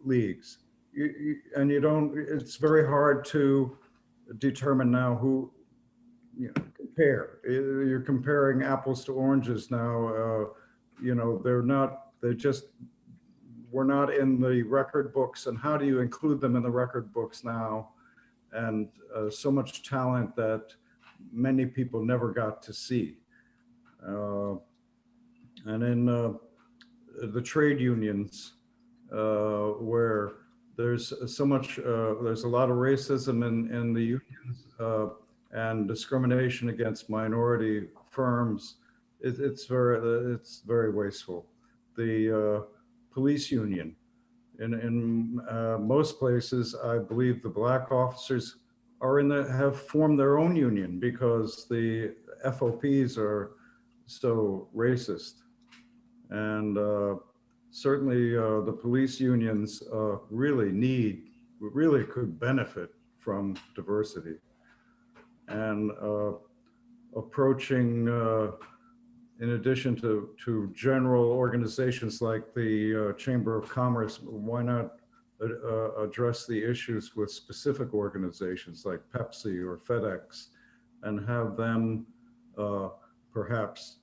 leagues. It's very hard to determine now who, compare. You're comparing apples to oranges now. We're not in the record books, and how do you include them in the record books now? And so much talent that many people never got to see. And in the trade unions, where there's so much, there's a lot of racism in the unions and discrimination against minority firms. It's very wasteful. The police union, in most places, I believe the black officers are have formed their own union because the FOPs are so racist. And certainly the police unions really could benefit from diversity. And approaching, in addition to general organizations like the Chamber of Commerce, why not address the issues with specific organizations like Pepsi or FedEx and have them perhaps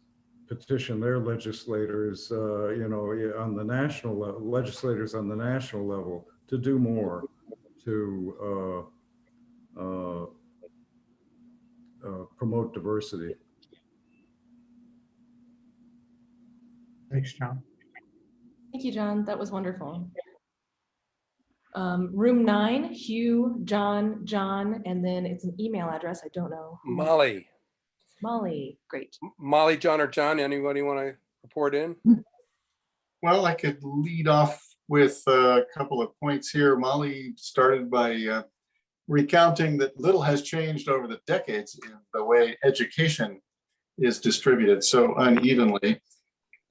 petition their legislators, on the national level, legislators on the national level to do more to promote diversity. Thanks, John. Thank you, John. That was wonderful. Room 9, Hugh, John, and then it's an email address. I don't know. Molly. Molly, great. Molly, John, or John, anybody want to report in? Well, I could lead off with a couple of points here. Molly started by recounting that little has changed over the decades in the way education is distributed so unevenly.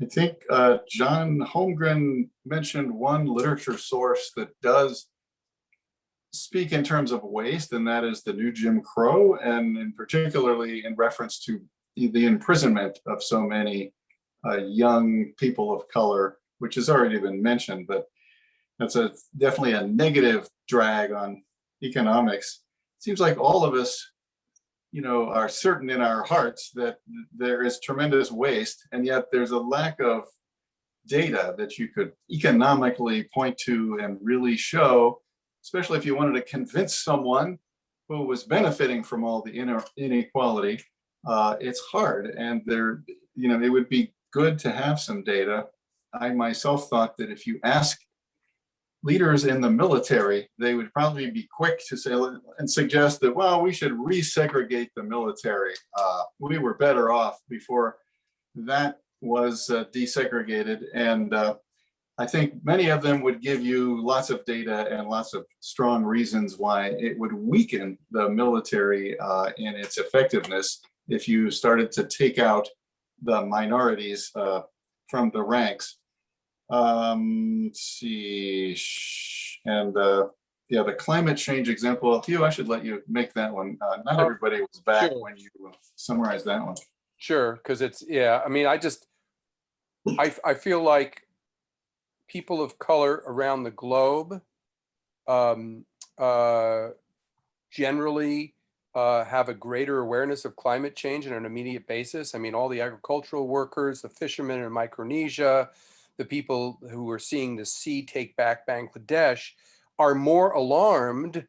I think John Holmgren mentioned one literature source that does speak in terms of waste, and that is the New Jim Crow, and in particularly in reference to the imprisonment of so many young people of color, which has already been mentioned, but that's definitely a negative drag on economics. It seems like all of us, are certain in our hearts that there is tremendous waste, and yet there's a lack of data that you could economically point to and really show, especially if you wanted to convince someone who was benefiting from all the inequality. It's hard, and it would be good to have some data. I myself thought that if you ask leaders in the military, they would probably be quick to say and suggest that, well, we should resegregate the military. We were better off before that was desegregated. And I think many of them would give you lots of data and lots of strong reasons why it would weaken the military in its effectiveness if you started to take out the minorities from the ranks. Let's see, and the climate change example, Hugh, I should let you make that one. Not everybody was back Sure. when you summarized that one. Sure, because it's, I mean, I feel like people of color around the globe generally have a greater awareness of climate change on an immediate basis. I mean, all the agricultural workers, the fishermen in Micronesia, the people who are seeing the sea take back Bangladesh are more alarmed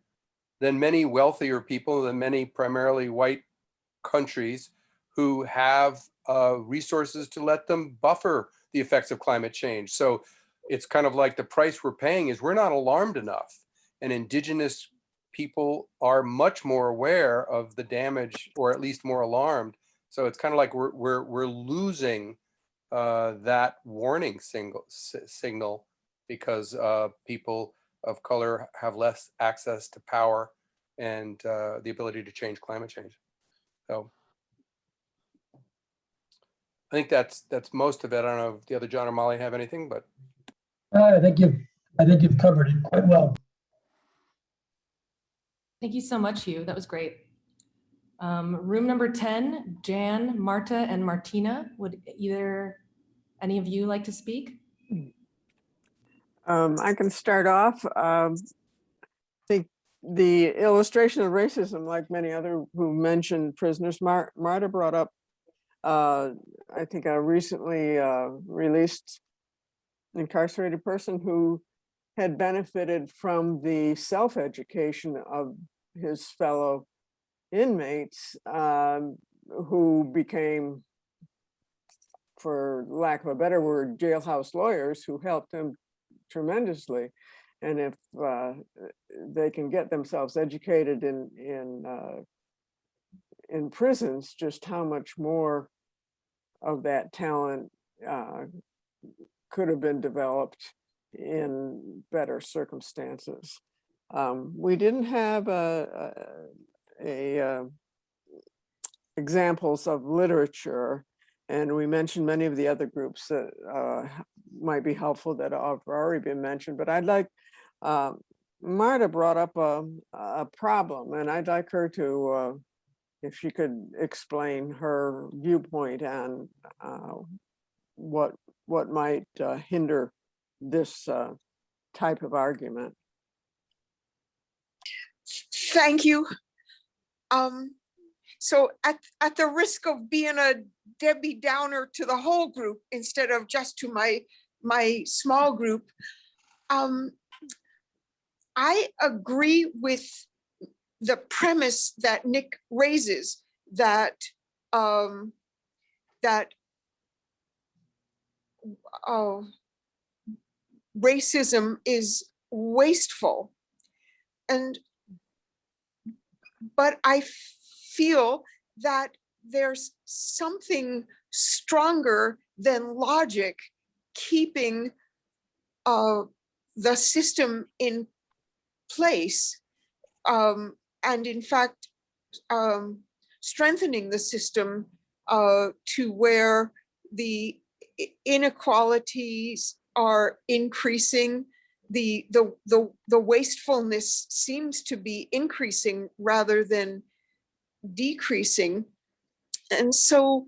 than many wealthier people, than many primarily white countries who have resources to let them buffer the effects of climate change. So it's kind of like the price we're paying is we're not alarmed enough. And indigenous people are much more aware of the damage, or at least more alarmed. So it's kind of like we're losing that warning signal because people of color have less access to power and the ability to change climate change. So I think that's most of it. I don't know if the other John or Molly have anything, but I think you've covered it quite well. Thank you so much, Hugh. That was great. Room number 10, Jan, Marta, and Martina. Would any of you like to speak? I can start off. I think the illustration of racism, like many other who mentioned prisoners, Marta brought up, I think a recently released incarcerated person who had benefited from the self-education of his fellow inmates who became for lack of a better word, jailhouse lawyers who helped him tremendously. And if they can get themselves educated in prisons, just how much more of that talent could have been developed in better circumstances. We didn't have examples of literature, and we mentioned many of the other groups that might be helpful that have already been mentioned, but I'd like, Marta brought up a problem, and I'd like her to, if she could explain her viewpoint on what might hinder this type of argument. Thank you. So at the risk of being a Debbie Downer to the whole group instead of just to my small group, I agree with the premise that Nick raises, that racism is wasteful, but I feel that there's something stronger than logic keeping the system in place, and in fact strengthening the system to where the inequalities are increasing, the wastefulness seems to be increasing rather than decreasing. And so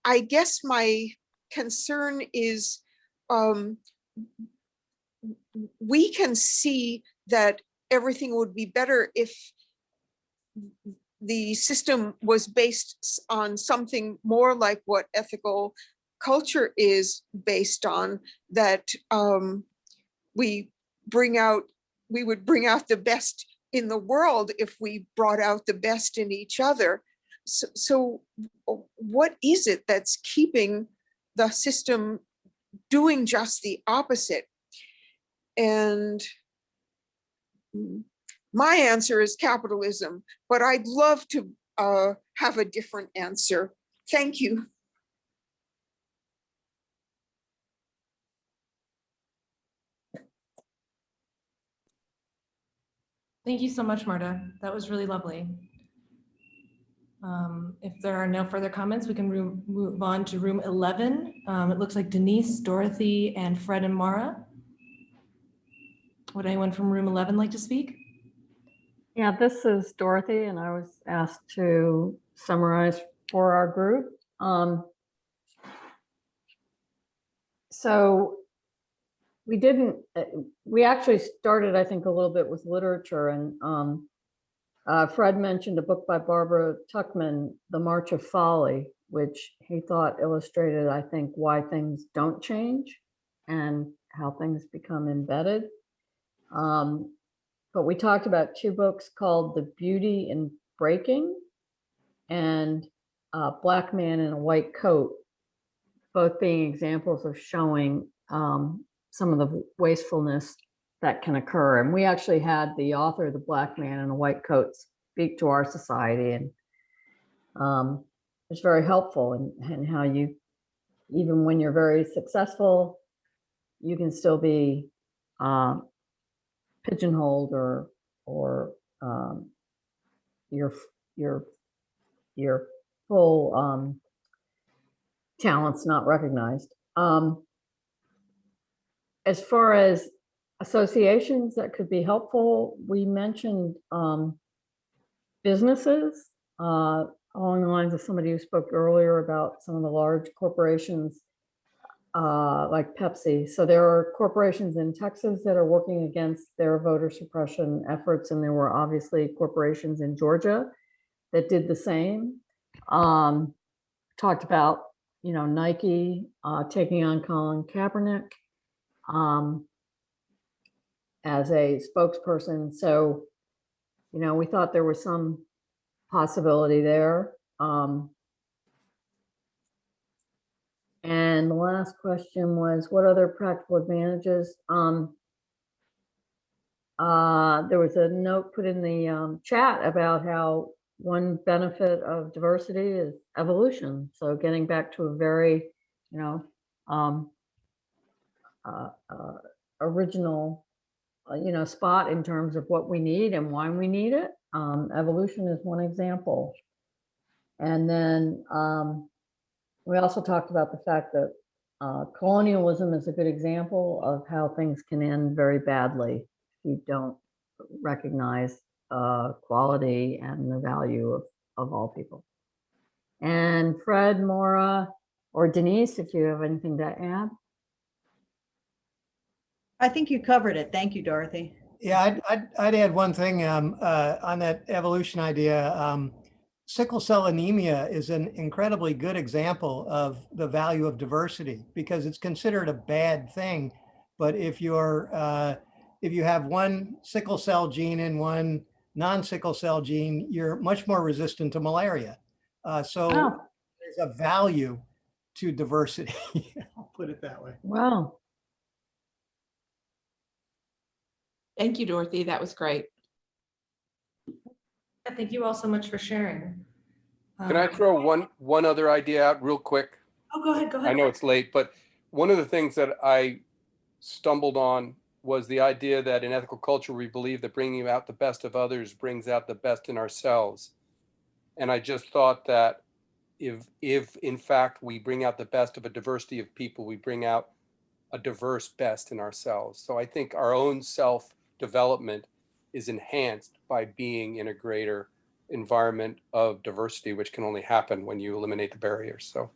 I guess my concern is we can see that everything would be better if the system was based on something more like what ethical culture is based on, that we would bring out the best in the world if we brought out the best in each other. So what is it that's keeping the system doing just the opposite? And my answer is capitalism, but I'd love to have a different answer. Thank you. Thank you so much, Marta. That was really lovely. If there are no further comments, we can move on to room 11. It looks like Denise, Dorothy, and Fred and Mara. Would anyone from room 11 like to speak? Yeah, this is Dorothy, and I was asked to summarize for our group. So we actually started, I think, a little bit with literature, and Fred mentioned a book by Barbara Tuchman, The March of Folly, which he thought illustrated, I think, why things don't change and how things become embedded. But we talked about two books called The Beauty in Breaking and Black Man in a White Coat, both being examples of showing some of the wastefulness that can occur. And we actually had the author of The Black Man in a White Coat speak to our society, and it's very helpful in how you, even when you're very successful, you can still be pigeonholed or your full talents not recognized. As far as associations that could be helpful, we mentioned businesses along the lines of somebody who spoke earlier about some of the large corporations like Pepsi. So there are corporations in Texas that are working against their voter suppression efforts, and there were obviously corporations in Georgia that did the same. Talked about, Nike taking on Colin Kaepernick as a spokesperson. So, we thought there was some possibility there. And the last question was, what other practical advantages? There was a note put in the chat about how one benefit of diversity is evolution. So getting back to a very, original, spot in terms of what we need and why we need it. Evolution is one example. And then we also talked about the fact that colonialism is a good example of how things can end very badly if you don't recognize quality and the value of all people. And Fred, Maura, or Denise, if you have anything to add. I think you covered it. Thank you, Dorothy. Yeah, I'd add one thing on that evolution idea. Sickle cell anemia is an incredibly good example of the value of diversity because it's considered a bad thing. But if you have one sickle cell gene and one non-sickle cell gene, you're much more resistant to malaria. So there's a value to diversity. I'll put it that way. Wow. Thank you, Dorothy. That was great. Thank you all so much for sharing. Can I throw one other idea out real quick? Oh, go ahead, go ahead. I know it's late, but one of the things that I stumbled on was the idea that in ethical culture, we believe that bringing out the best of others brings out the best in ourselves. And I just thought that if in fact we bring out the best of a diversity of people, we bring out a diverse best in ourselves. So I think our own self-development is enhanced by being in a greater environment of diversity, which can only happen when you eliminate the barriers. So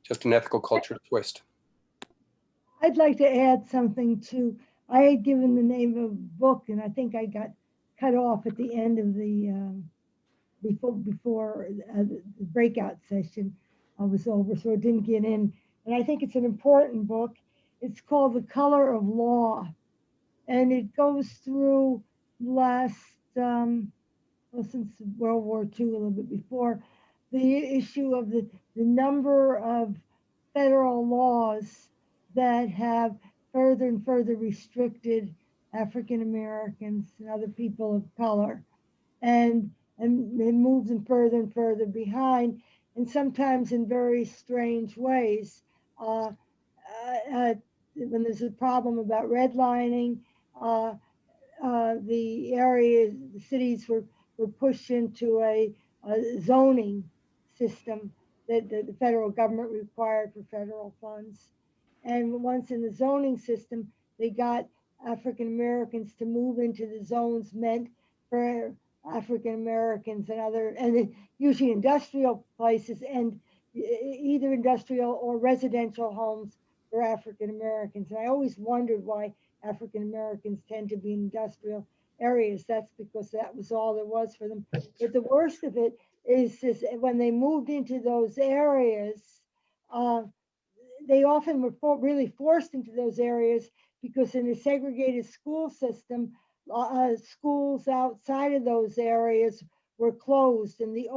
just an ethical culture twist. I'd like to add something to, I had given the name of a book and I think I got cut off at the end of the, before the breakout session was over, so it didn't get in. And I think it's an important book. It's called The Color of Law. And it goes through last, well, since World War II, a little bit before, the issue of the number of federal laws that have further and further restricted African Americans and other people of color. And it moves them further and further behind, and sometimes in very strange ways. When there's a problem about redlining, the areas, the cities were pushed into a zoning system that the federal government required for federal funds. And once in the zoning system, they got African Americans to move into the zones meant for African Americans and other, and usually industrial places, and either industrial or residential homes for African Americans. And I always wondered why African Americans tend to be in industrial areas. That's because that was all there was for them. But the worst of it is when they moved into those areas, they often were really forced into those areas because in a segregated school system, schools outside of those areas were closed, and the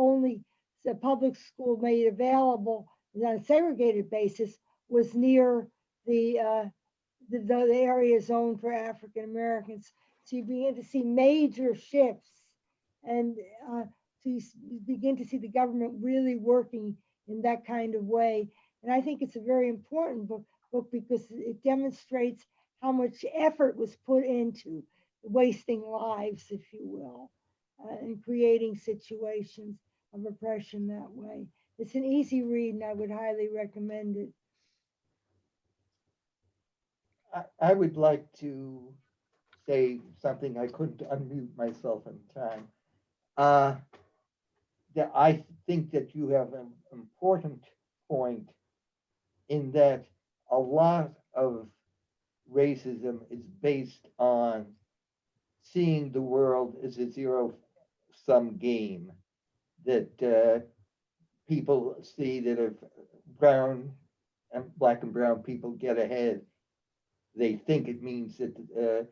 public school made available on a segregated basis was near the area zoned for African Americans. So you begin to see major shifts, and so you begin to see the government really working in that kind of way. And I think it's a very important book because it demonstrates how much effort was put into wasting lives, if you will, and creating situations of oppression that way. It's an easy read and I would highly recommend it. I would like to say something. I couldn't unmute myself in time. That I think that you have an important point in that a lot of racism is based on seeing the world as a zero-sum game, that people see that if brown and black and brown people get ahead, they think it means that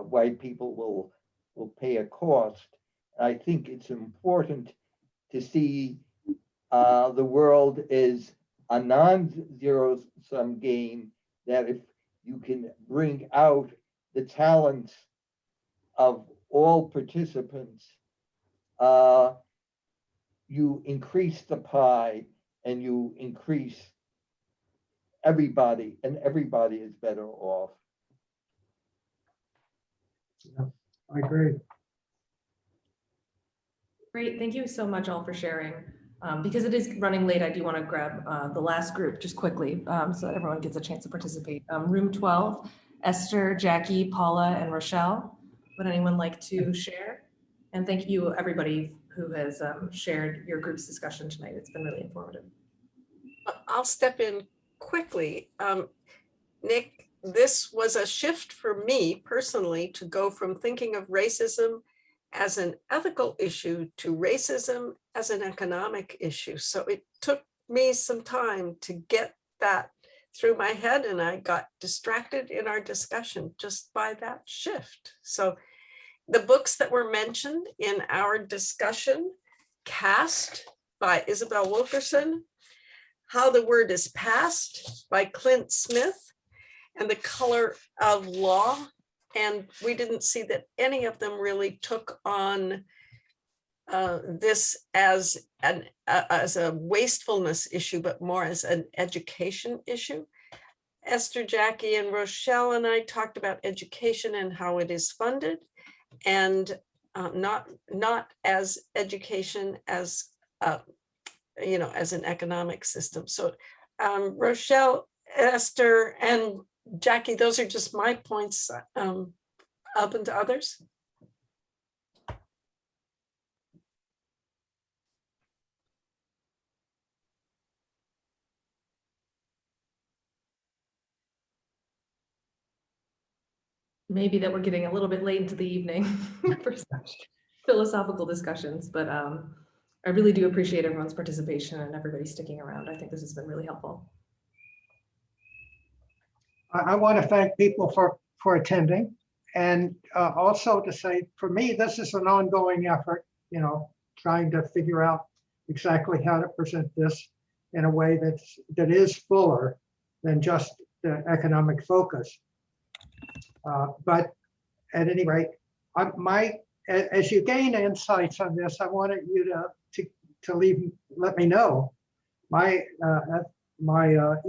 white people will pay a cost. I think it's important to see the world as a non-zero sum game, that if you can bring out the talents of all participants, you increase the pie and you increase everybody, and everybody is better off. I agree. Great, thank you so much all for sharing. Because it is running late, I do want to grab the last group just quickly so that everyone gets a chance to participate. Room 12, Esther, Jackie, Paula, and Rochelle. Would anyone like to share? And thank you everybody who has shared your group's discussion tonight. It's been really informative. I'll step in quickly. Nick, this was a shift for me personally to go from thinking of racism as an ethical issue to racism as an economic issue. So it took me some time to get that through my head, and I got distracted in our discussion just by that shift. So the books that were mentioned in our discussion, Caste by Isabel Wilkerson, How the Word is Passed by Clint Smith, and The Color of Law. And we didn't see that any of them really took on this as a wastefulness issue, but more as an education issue. Esther, Jackie, and Rochelle and I talked about education and how it is funded, and not as education as as an economic system. So Rochelle, Esther, and Jackie, those are just my points. Open to others. Maybe that we're getting a little bit late into the evening for such philosophical discussions, but I really do appreciate everyone's participation and everybody sticking around. I think this has been really helpful. I want to thank people for attending, and also to say, for me, this is an ongoing effort, trying to figure out exactly how to present this in a way that is fuller than just the economic focus. But at any rate, as you gain insights on this, I wanted you to let me know. My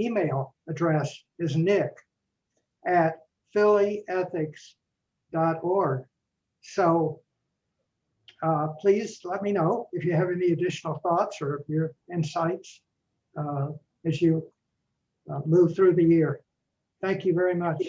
email address is nick@phillyethics.org. So please let me know if you have any additional thoughts or your insights as you move through the year. Thank you very much.